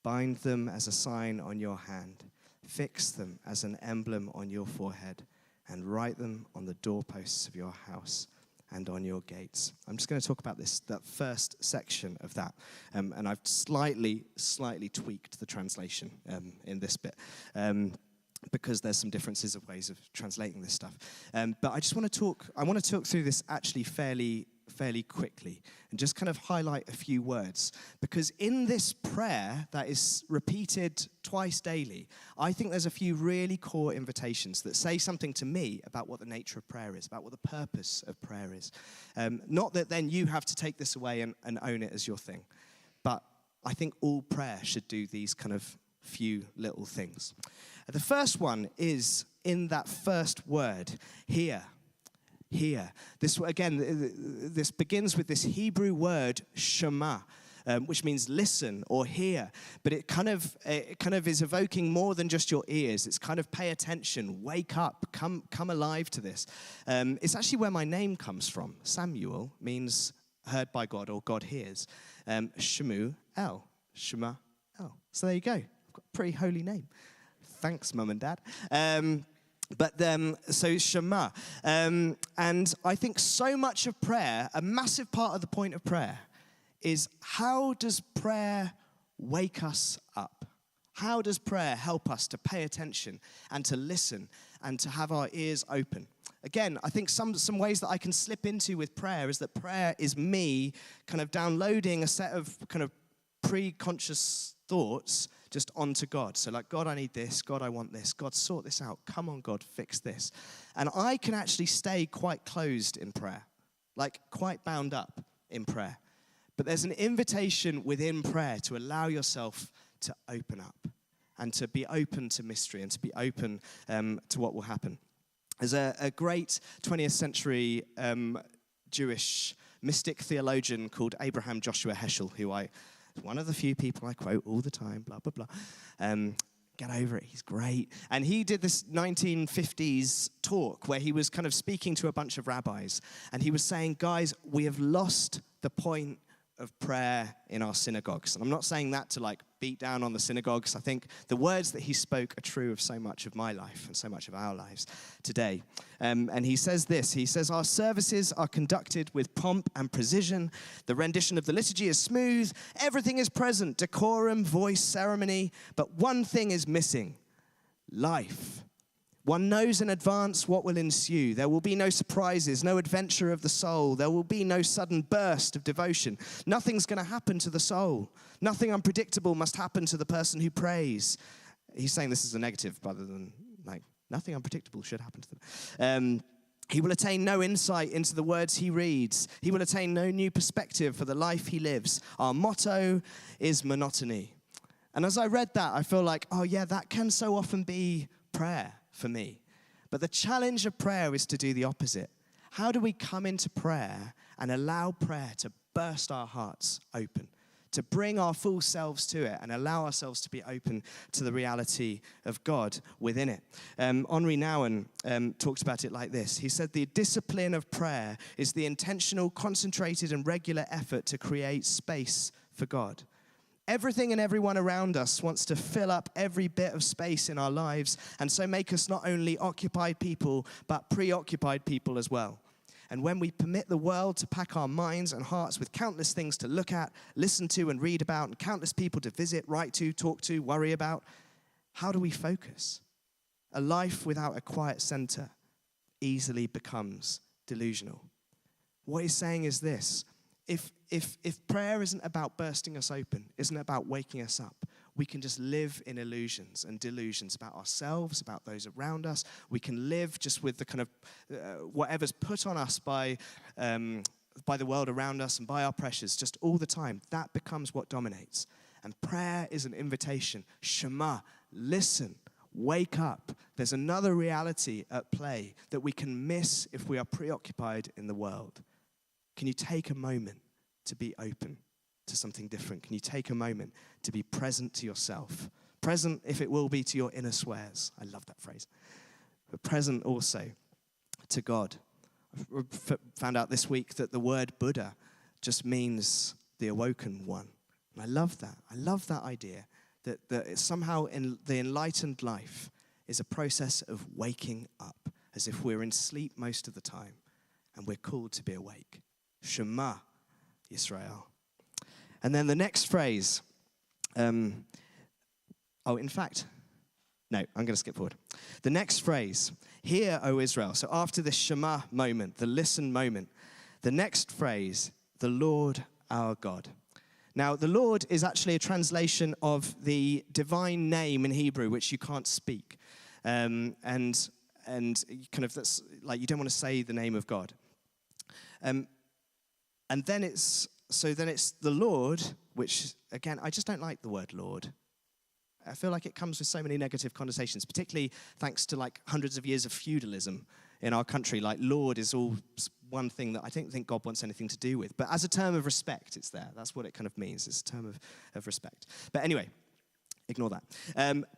Bind them as a sign on your hand. Fix them as an emblem on your forehead, and write them on the doorposts of your house and on your gates. I'm just going to talk about that first section of that. And I've slightly tweaked the translation in this bit. Because there's some differences of ways of translating this stuff. But I want to talk through this actually fairly quickly and just kind of highlight a few words. Because in this prayer that is repeated twice daily, I think there's a few really core invitations that say something to me about what the nature of prayer is, about what the purpose of prayer is. Not that then you have to take this away and own it as your thing, but I think all prayer should do these kind of few little things. The first one is in that first word, hear. Hear. This begins with this Hebrew word, Shema, which means listen or hear. But it kind of is evoking more than just your ears. It's kind of pay attention, wake up, come alive to this. It's actually where my name comes from. Samuel means heard by God or God hears. Shemu El. Shema El. So there you go. I've got a pretty holy name. Thanks, Mum and Dad. So Shema. And I think so much of prayer, a massive part of the point of prayer, is how does prayer wake us up? How does prayer help us to pay attention and to listen and to have our ears open? Again, I think some ways that I can slip into with prayer is that prayer is me kind of downloading a set of kind of pre-conscious thoughts just onto God. So like, God, I need this. God, I want this. God, sort this out. Come on, God, fix this. And I can actually stay quite closed in prayer, like quite bound up in prayer. But there's an invitation within prayer to allow yourself to open up and to be open to mystery and to be open to what will happen. There's a great 20th century Jewish mystic theologian called Abraham Joshua Heschel, who one of the few people I quote all the time, blah, blah, blah. Get over it, he's great. And he did this 1950s talk where he was kind of speaking to a bunch of rabbis. And he was saying, guys, we have lost the point of prayer in our synagogues. And I'm not saying that to like beat down on the synagogues. I think the words that he spoke are true of so much of my life and so much of our lives today. And he says this, he says, our services are conducted with pomp and precision. The rendition of the liturgy is smooth. Everything is present, decorum, voice, ceremony. But one thing is missing, life. One knows in advance what will ensue. There will be no surprises, no adventure of the soul. There will be no sudden burst of devotion. Nothing's going to happen to the soul. Nothing unpredictable must happen to the person who prays. He's saying this is a negative rather than like nothing unpredictable should happen to them. He will attain no insight into the words he reads. He will attain no new perspective for the life he lives. Our motto is monotony. And as I read that, I feel like, oh yeah, that can so often be prayer for me. But the challenge of prayer is to do the opposite. How do we come into prayer and allow prayer to burst our hearts open, to bring our full selves to it and allow ourselves to be open to the reality of God within it? Henri Nouwen talked about it like this. He said, the discipline of prayer is the intentional, concentrated and regular effort to create space for God. Everything and everyone around us wants to fill up every bit of space in our lives and so make us not only occupied people, but preoccupied people as well. And when we permit the world to pack our minds and hearts with countless things to look at, listen to and read about, and countless people to visit, write to, talk to, worry about, how do we focus? A life without a quiet center easily becomes delusional. What he's saying is this. If prayer isn't about bursting us open, isn't about waking us up, we can just live in illusions and delusions about ourselves, about those around us. We can live just with the kind of whatever's put on us by the world around us and by our pressures just all the time. That becomes what dominates. And prayer is an invitation. Shema, listen, wake up. There's another reality at play that we can miss if we are preoccupied in the world. Can you take a moment to be open to something different? Can you take a moment to be present to yourself? Present, if it will be, to your inner swears. I love that phrase. But present also to God. I found out this week that the word Buddha just means the awoken one. And I love that. I love that idea that it's somehow in the enlightened life is a process of waking up, as if we're in sleep most of the time and we're called to be awake. Shema, Israel. And then the next phrase, I'm going to skip forward. The next phrase, hear, O Israel. So after the Shema moment, the listen moment, the next phrase, the Lord our God. Now, the Lord is actually a translation of the divine name in Hebrew, which you can't speak. And kind of that's like you don't want to say the name of God. And then it's the Lord, which again, I just don't like the word Lord. I feel like it comes with so many negative connotations, particularly thanks to like hundreds of years of feudalism in our country. Like Lord is all one thing that I don't think God wants anything to do with. But as a term of respect, it's there. That's what it kind of means. It's a term of respect. But anyway, ignore that.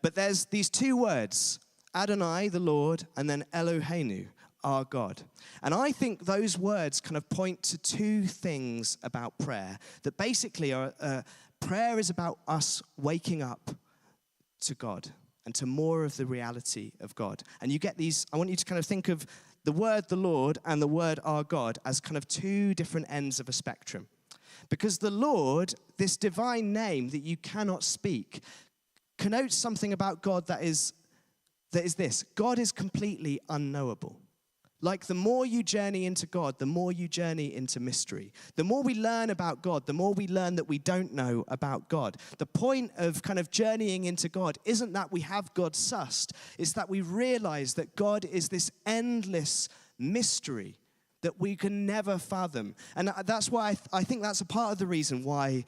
But there's these two words, Adonai, the Lord, and then Eloheinu, our God. And I think those words kind of point to two things about prayer that basically are, prayer is about us waking up to God and to more of the reality of God. And you get these, I want you to kind of think of the word the Lord and the word our God as kind of two different ends of a spectrum. Because the Lord, this divine name that you cannot speak, connotes something about God that is this. God is completely unknowable. Like the more you journey into God, the more you journey into mystery. The more we learn about God, the more we learn that we don't know about God. The point of kind of journeying into God isn't that we have God sussed. It's that we realize that God is this endless mystery that we can never fathom. And that's why I think that's a part of the reason why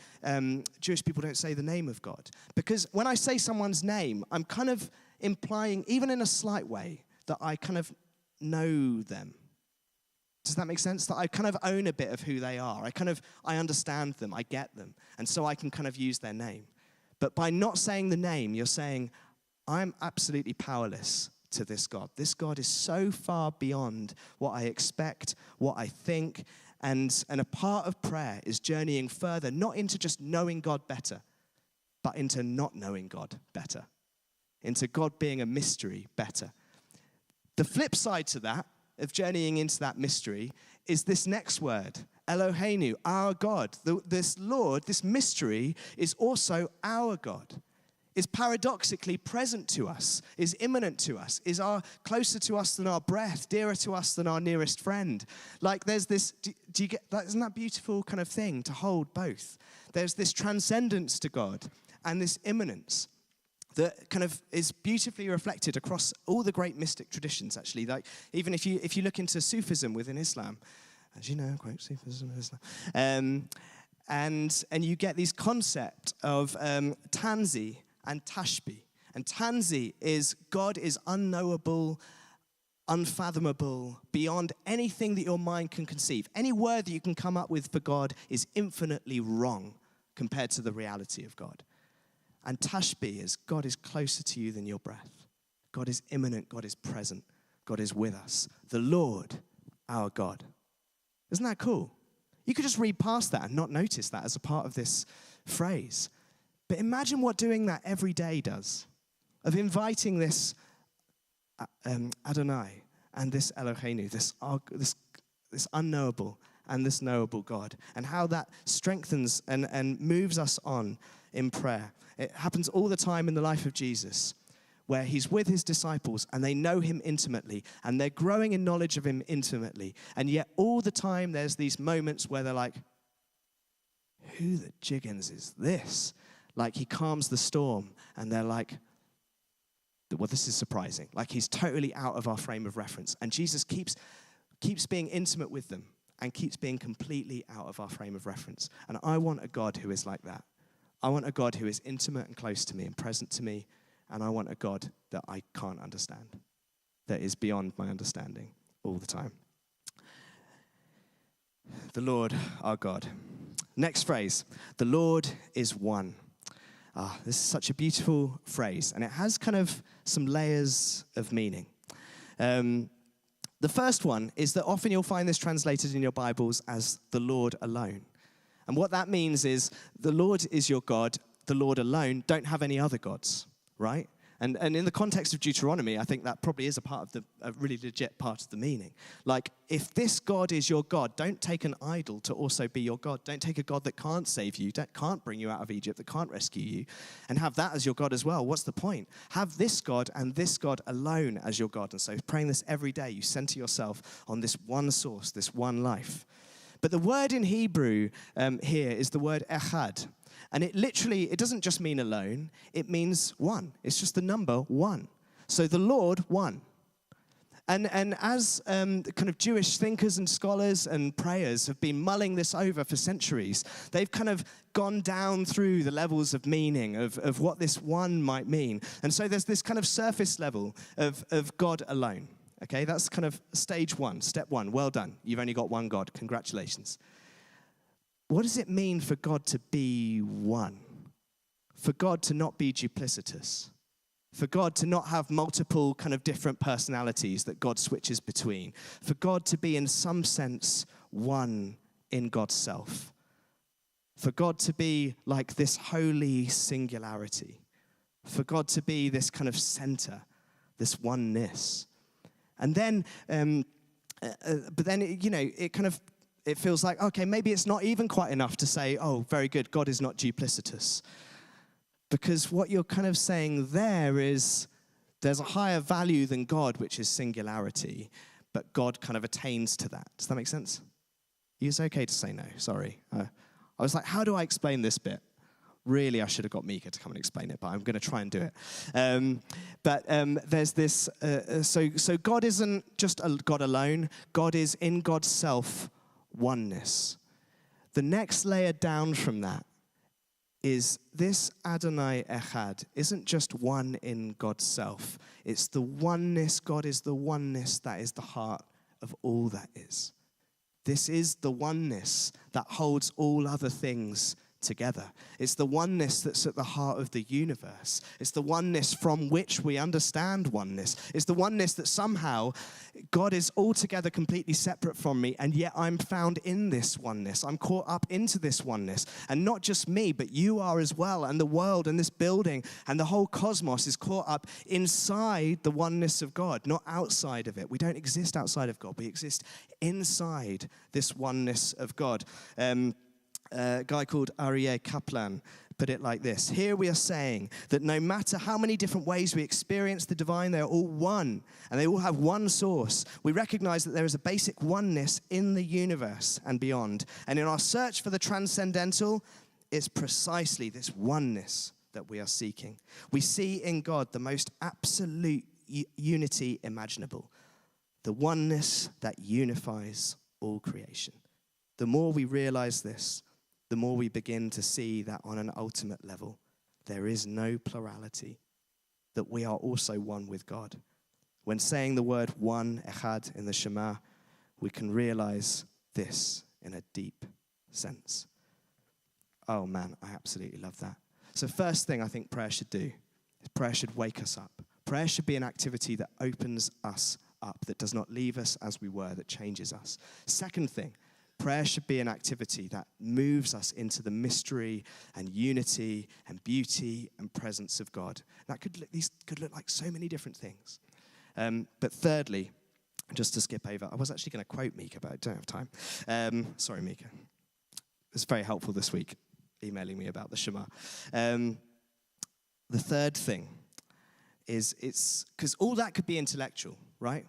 Jewish people don't say the name of God. Because when I say someone's name, I'm kind of implying, even in a slight way, that I kind of know them. Does that make sense? That I kind of own a bit of who they are. I understand them, I get them. And so I can kind of use their name. But by not saying the name, you're saying, I'm absolutely powerless to this God. This God is so far beyond what I expect, what I think. And a part of prayer is journeying further, not into just knowing God better, but into not knowing God better. Into God being a mystery better. The flip side to that, of journeying into that mystery, is this next word, Eloheinu, our God. This Lord, this mystery, is also our God. Is paradoxically present to us, is immanent to us, is closer to us than our breath, dearer to us than our nearest friend. Like there's this, do you get that? Isn't that beautiful kind of thing to hold both? There's this transcendence to God and this immanence that kind of is beautifully reflected across all the great mystic traditions, actually. Like even if you look into Sufism within Islam, as you know, quite Sufism in Islam, and you get these concept of tanzi and tashbih. And tanzi is God is unknowable, unfathomable, beyond anything that your mind can conceive. Any word that you can come up with for God is infinitely wrong compared to the reality of God. And tashbih is God is closer to you than your breath. God is immanent, God is present, God is with us. The Lord, our God. Isn't that cool? You could just read past that and not notice that as a part of this phrase. But imagine what doing that every day does. Of inviting this Adonai and this Eloheinu, this unknowable and this knowable God. And how that strengthens and moves us on in prayer. It happens all the time in the life of Jesus, where he's with his disciples and they know him intimately and they're growing in knowledge of him intimately. And yet all the time there's these moments where they're like, who the jiggins is this? Like he calms the storm and they're like, well, this is surprising. Like he's totally out of our frame of reference. And Jesus keeps being intimate with them and keeps being completely out of our frame of reference. And I want a God who is like that. I want a God who is intimate and close to me and present to me. And I want a God that I can't understand, that is beyond my understanding all the time. The Lord, our God. Next phrase, the Lord is one. This is such a beautiful phrase, and it has kind of some layers of meaning. The first one is that often you'll find this translated in your Bibles as the Lord alone. And what that means is the Lord is your God, the Lord alone, don't have any other gods, right? And in the context of Deuteronomy, I think that probably is a really legit part of the meaning. Like, if this God is your God, don't take an idol to also be your God. Don't take a God that can't save you, that can't bring you out of Egypt, that can't rescue you, and have that as your God as well. What's the point? Have this God and this God alone as your God. And so praying this every day, you center yourself on this one source, this one life. But the word in Hebrew here is the word echad. And it doesn't just mean alone, it means one. It's just the number one. So the Lord, one. And as kind of Jewish thinkers and scholars and prayers have been mulling this over for centuries, they've kind of gone down through the levels of meaning of what this one might mean. And so there's this kind of surface level of God alone. Okay, that's kind of stage one, step one. Well done. You've only got one God. Congratulations. What does it mean for God to be one? For God to not be duplicitous? For God to not have multiple kind of different personalities that God switches between? For God to be in some sense one in God's self? For God to be like this holy singularity? For God to be this kind of center, this oneness? And then, but then, it feels like, okay, maybe it's not even quite enough to say, oh, very good, God is not duplicitous. Because what you're kind of saying there is there's a higher value than God, which is singularity, but God kind of attains to that. Does that make sense? It's okay to say no, sorry. I was like, how do I explain this bit? Really, I should have got Mika to come and explain it, but I'm going to try and do it. But there's this, so God isn't just a God alone. God is in God's self, oneness. The next layer down from that is this Adonai Echad isn't just one in God's self. It's the oneness. God is the oneness that is the heart of all that is. This is the oneness that holds all other things together. It's the oneness that's at the heart of the universe. It's the oneness from which we understand oneness. It's the oneness that somehow God is altogether completely separate from me, and yet I'm found in this oneness. I'm caught up into this oneness. And not just me, but you are as well, and the world and this building and the whole cosmos is caught up inside the oneness of God, not outside of it. We don't exist outside of God. We exist inside this oneness of God. A guy called Aryeh Kaplan put it like this. Here we are saying that no matter how many different ways we experience the divine, they are all one, and they all have one source. We recognize that there is a basic oneness in the universe and beyond. And in our search for the transcendental, it's precisely this oneness that we are seeking. We see in God the most absolute unity imaginable, the oneness that unifies all creation. The more we realize this, the more we begin to see that on an ultimate level, there is no plurality, that we are also one with God. When saying the word one, echad, in the Shema, we can realize this in a deep sense. Oh man, I absolutely love that. So first thing I think prayer should do is prayer should wake us up. Prayer should be an activity that opens us up, that does not leave us as we were, that changes us. Second thing, prayer should be an activity that moves us into the mystery and unity and beauty and presence of God. These could look like so many different things. But thirdly, just to skip over, I was actually going to quote Mika, but I don't have time. Sorry, Mika. It's very helpful this week, emailing me about the Shema. The third thing is it's because all that could be intellectual, right?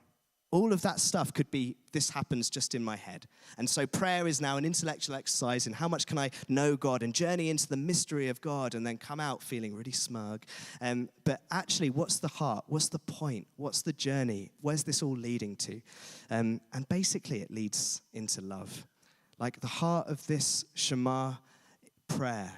All of that stuff could be, this happens just in my head. And so prayer is now an intellectual exercise in how much can I know God and journey into the mystery of God and then come out feeling really smug. But actually, what's the heart? What's the point? What's the journey? Where's this all leading to? And basically, it leads into love. Like the heart of this Shema prayer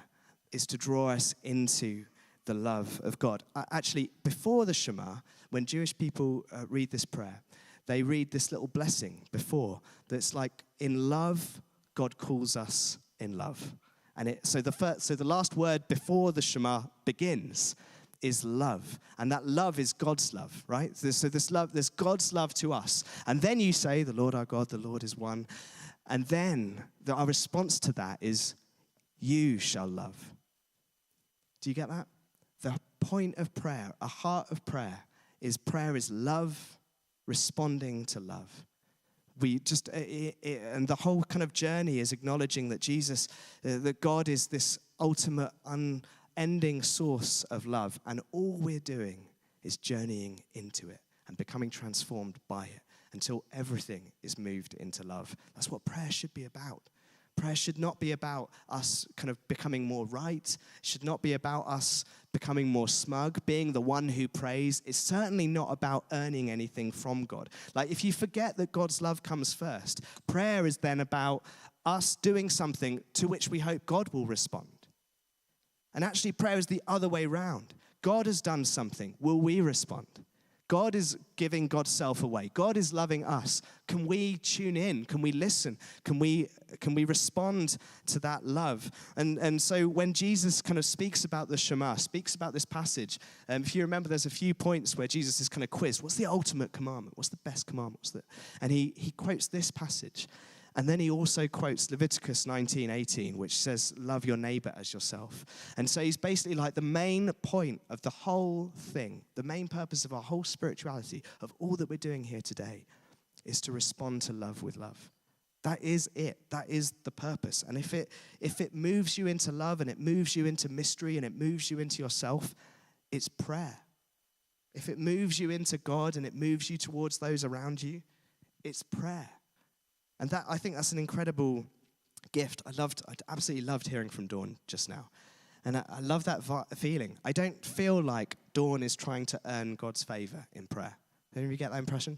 is to draw us into the love of God. Actually, before the Shema, when Jewish people read this prayer, they read this little blessing before that's like, in love, God calls us in love. And so the last word before the Shema begins is love. And that love is God's love, right? So this love, there's God's love to us. And then you say, the Lord our God, the Lord is one. And then our response to that is, you shall love. Do you get that? The point of prayer, a heart of prayer is love responding to love. And the whole kind of journey is acknowledging that Jesus, that God is this ultimate, unending source of love. And all we're doing is journeying into it and becoming transformed by it until everything is moved into love. That's what prayer should be about. Prayer should not be about us kind of becoming more right. It should not be about us becoming more smug, being the one who prays. It's certainly not about earning anything from God. Like, if you forget that God's love comes first, prayer is then about us doing something to which we hope God will respond. And actually, prayer is the other way round. God has done something. Will we respond? God is giving God's self away. God is loving us. Can we tune in? Can we listen? Can we respond to that love? And so when Jesus kind of speaks about the Shema, speaks about this passage, if you remember, there's a few points where Jesus is kind of quizzed. What's the ultimate commandment? What's the best commandment? And he quotes this passage. And then he also quotes Leviticus 19:18, which says, love your neighbor as yourself. And so he's basically like, the main point of the whole thing, the main purpose of our whole spirituality, of all that we're doing here today, is to respond to love with love. That is it. That is the purpose. And if it moves you into love, and it moves you into mystery, and it moves you into yourself, it's prayer. If it moves you into God and it moves you towards those around you, it's prayer. And I think that's an incredible gift. I absolutely loved hearing from Dawn just now. And I love that feeling. I don't feel like Dawn is trying to earn God's favor in prayer. Did you get that impression?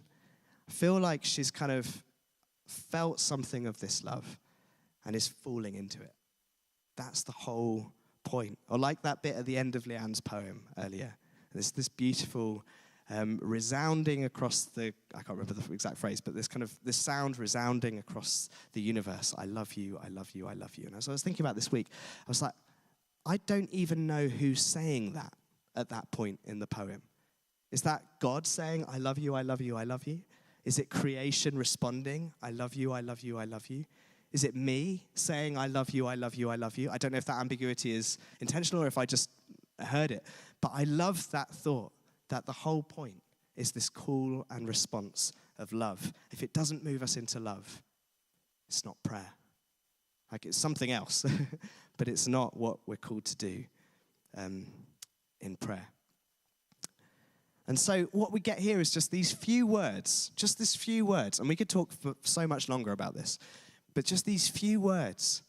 I feel like she's kind of felt something of this love and is falling into it. That's the whole point. Or like that bit at the end of Leanne's poem earlier. There's this beautiful resounding across I can't remember the exact phrase, but this sound resounding across the universe. I love you, I love you, I love you. And as I was thinking about this week, I was like, I don't even know who's saying that at that point in the poem. Is that God saying, I love you, I love you, I love you? Is it creation responding, I love you, I love you, I love you? Is it me saying, I love you, I love you, I love you? I don't know if that ambiguity is intentional or if I just heard it. But I love that thought, that the whole point is this call and response of love. If it doesn't move us into love, it's not prayer. Like, it's something else, but it's not what we're called to do in prayer. And so what we get here is just these few words, and we could talk for so much longer about this, but just these few words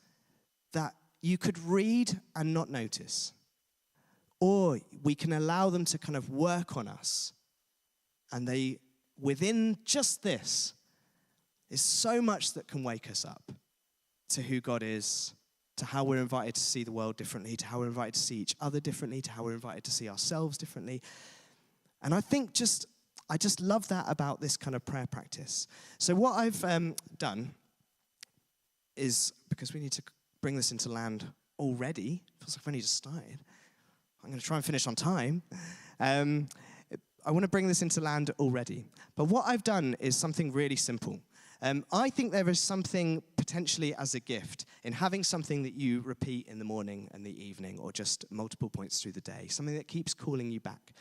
that you could read and not notice. Or we can allow them to kind of work on us. And within just this, is so much that can wake us up to who God is, to how we're invited to see the world differently, to how we're invited to see each other differently, to how we're invited to see ourselves differently. And I think I just love that about this kind of prayer practice. So what I've done is, because we need to bring this into land already, feels like we've only just started, I'm going to try and finish on time. I want to bring this into land already. But what I've done is something really simple. I think there is something potentially as a gift in having something that you repeat in the morning and the evening, or just multiple points through the day, something that keeps calling you back.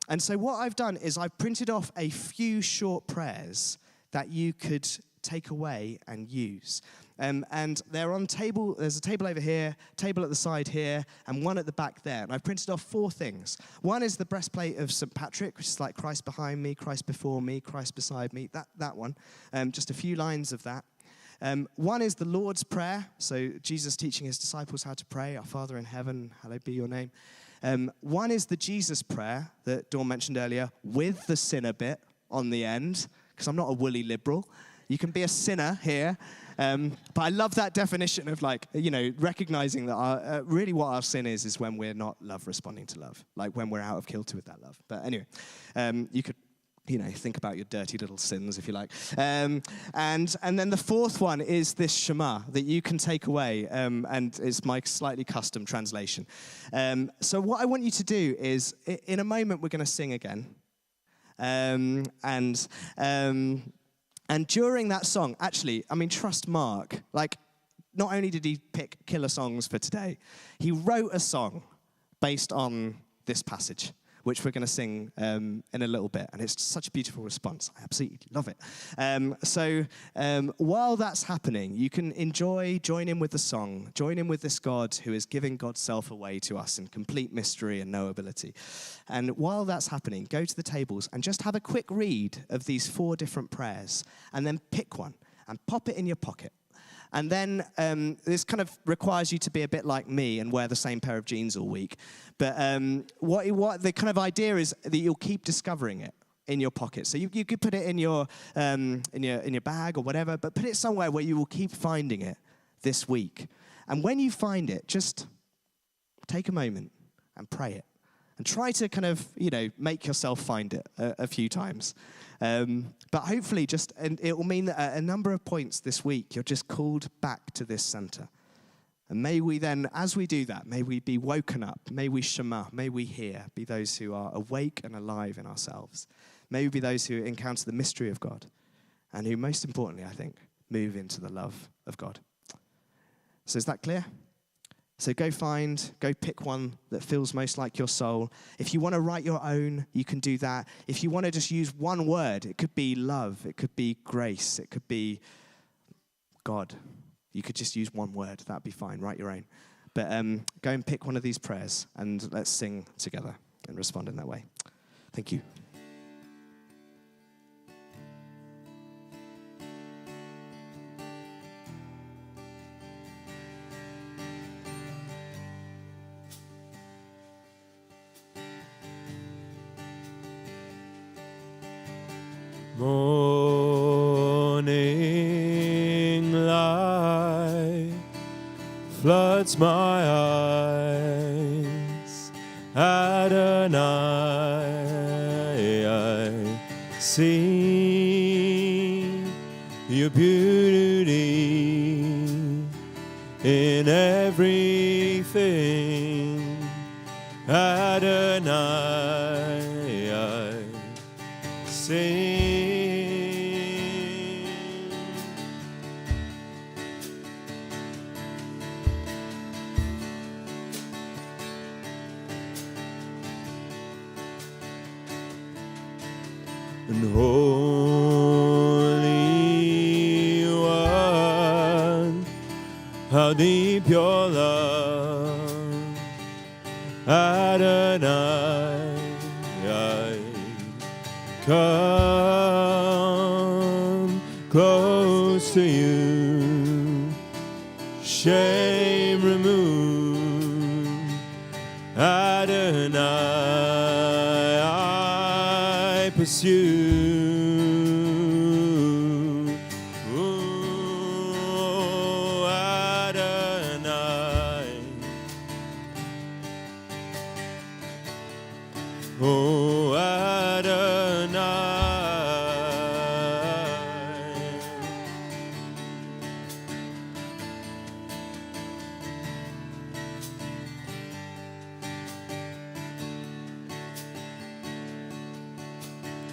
And so what I've done is I've printed off a few short prayers that you could take away and use. And they're on table. There's a table over here, table at the side here, and one at the back there. And I've printed off 4 things. One is the breastplate of St. Patrick, which is like Christ behind me, Christ before me, Christ beside me, that one. Just a few lines of that. One is the Lord's Prayer, so Jesus teaching his disciples how to pray, our Father in heaven, hallowed be your name. One is the Jesus Prayer that Dawn mentioned earlier, with the sinner bit on the end, because I'm not a woolly liberal. You can be a sinner here. But I love that definition of, like, recognizing that really what our sin is when we're not love responding to love, like when we're out of kilter with that love. But anyway, you could think about your dirty little sins, if you like. And then the fourth one is this Shema that you can take away, and it's my slightly custom translation. So what I want you to do is, in a moment, we're going to sing again. And during that song, actually, trust Mark. Not only did he pick killer songs for today, he wrote a song based on this passage, which we're going to sing in a little bit. And it's such a beautiful response. I absolutely love it. So while that's happening, you can join in with the song, join in with this God who is giving God's self away to us in complete mystery and knowability. And while that's happening, go to the tables and just have a quick read of these 4 different prayers, and then pick one and pop it in your pocket. And then this kind of requires you to be a bit like me and wear the same pair of jeans all week. But what the kind of idea is that you'll keep discovering it in your pocket. So you could put it in your bag or whatever, but put it somewhere where you will keep finding it this week. And when you find it, just take a moment and pray it. And try to kind of, make yourself find it a few times. But hopefully and it will mean that at a number of points this week, you're just called back to this center. And may we then, as we do that, may we be woken up, may we Shema, may we hear, be those who are awake and alive in ourselves. May we be those who encounter the mystery of God, and who, most importantly, I think, move into the love of God. So is that clear? So go pick one that feels most like your soul. If you want to write your own, you can do that. If you want to just use one word, it could be love, it could be grace, it could be God. You could just use one word, that'd be fine, write your own. But go and pick one of these prayers and let's sing together and respond in that way. Thank you. Morning light floods my eyes. Adonai, I see your beauty in everything. Adonai, I sing. And Holy One, how deep your love, Adonai, I come close to you, shame removed, Adonai, I pursue. Oh, Adonai. Oh, Adonai.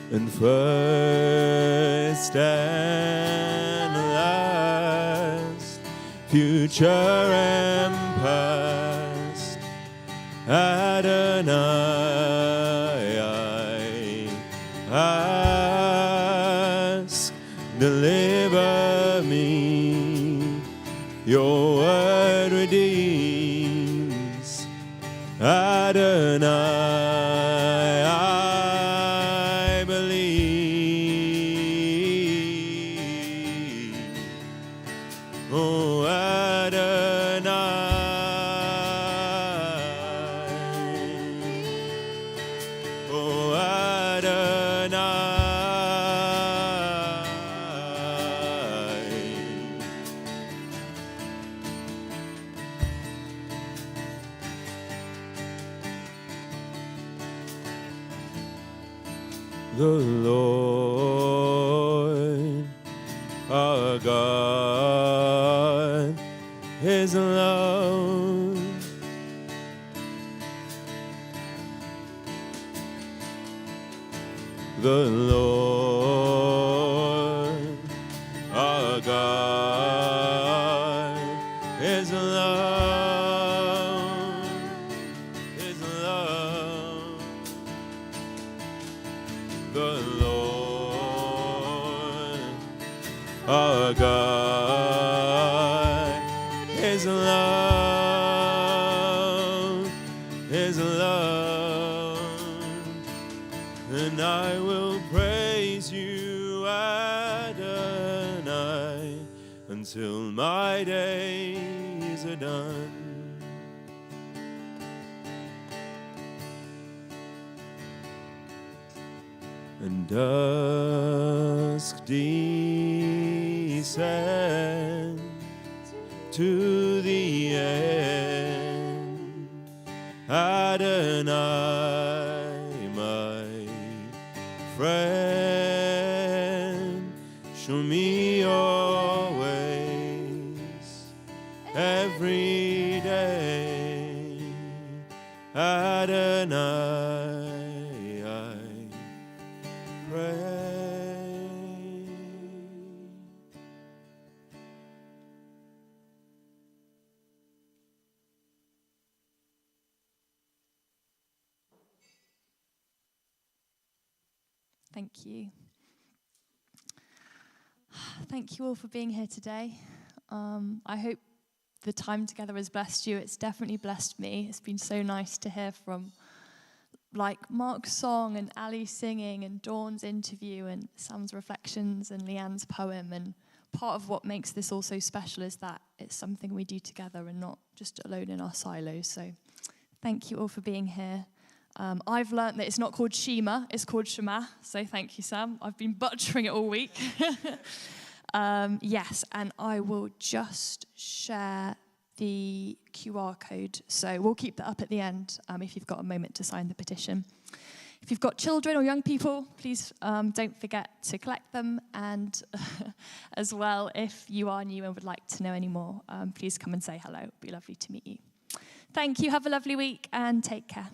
And first and last, future and past, Adonai, I ask, deliver me, your word redeems, Adonai. Oh, Adonai. Oh, Adonai. The Lord our God is love. The Lord our God is love, is love. The Lord our God is love, is love. And I will praise you, Adonai, until my days are done. And dusk descends to the end. Adonai, my friend, show me your ways every day. Adonai, I pray. Thank you. Thank you all for being here today. I hope the time together has blessed you. It's definitely blessed me. It's been so nice to hear from like Mark's song and Ali singing and Dawn's interview and Sam's reflections and Leanne's poem. And part of what makes this all so special is that it's something we do together and not just alone in our silos. So thank you all for being here. I've learned that it's not called Shema, it's called Shema. So thank you, Sam. I've been butchering it all week. Yes, and I will just share the QR code. So we'll keep that up at the end if you've got a moment to sign the petition. If you've got children or young people, please don't forget to collect them. And as well, if you are new and would like to know any more, please come and say hello. It'd be lovely to meet you. Thank you. Have a lovely week and take care.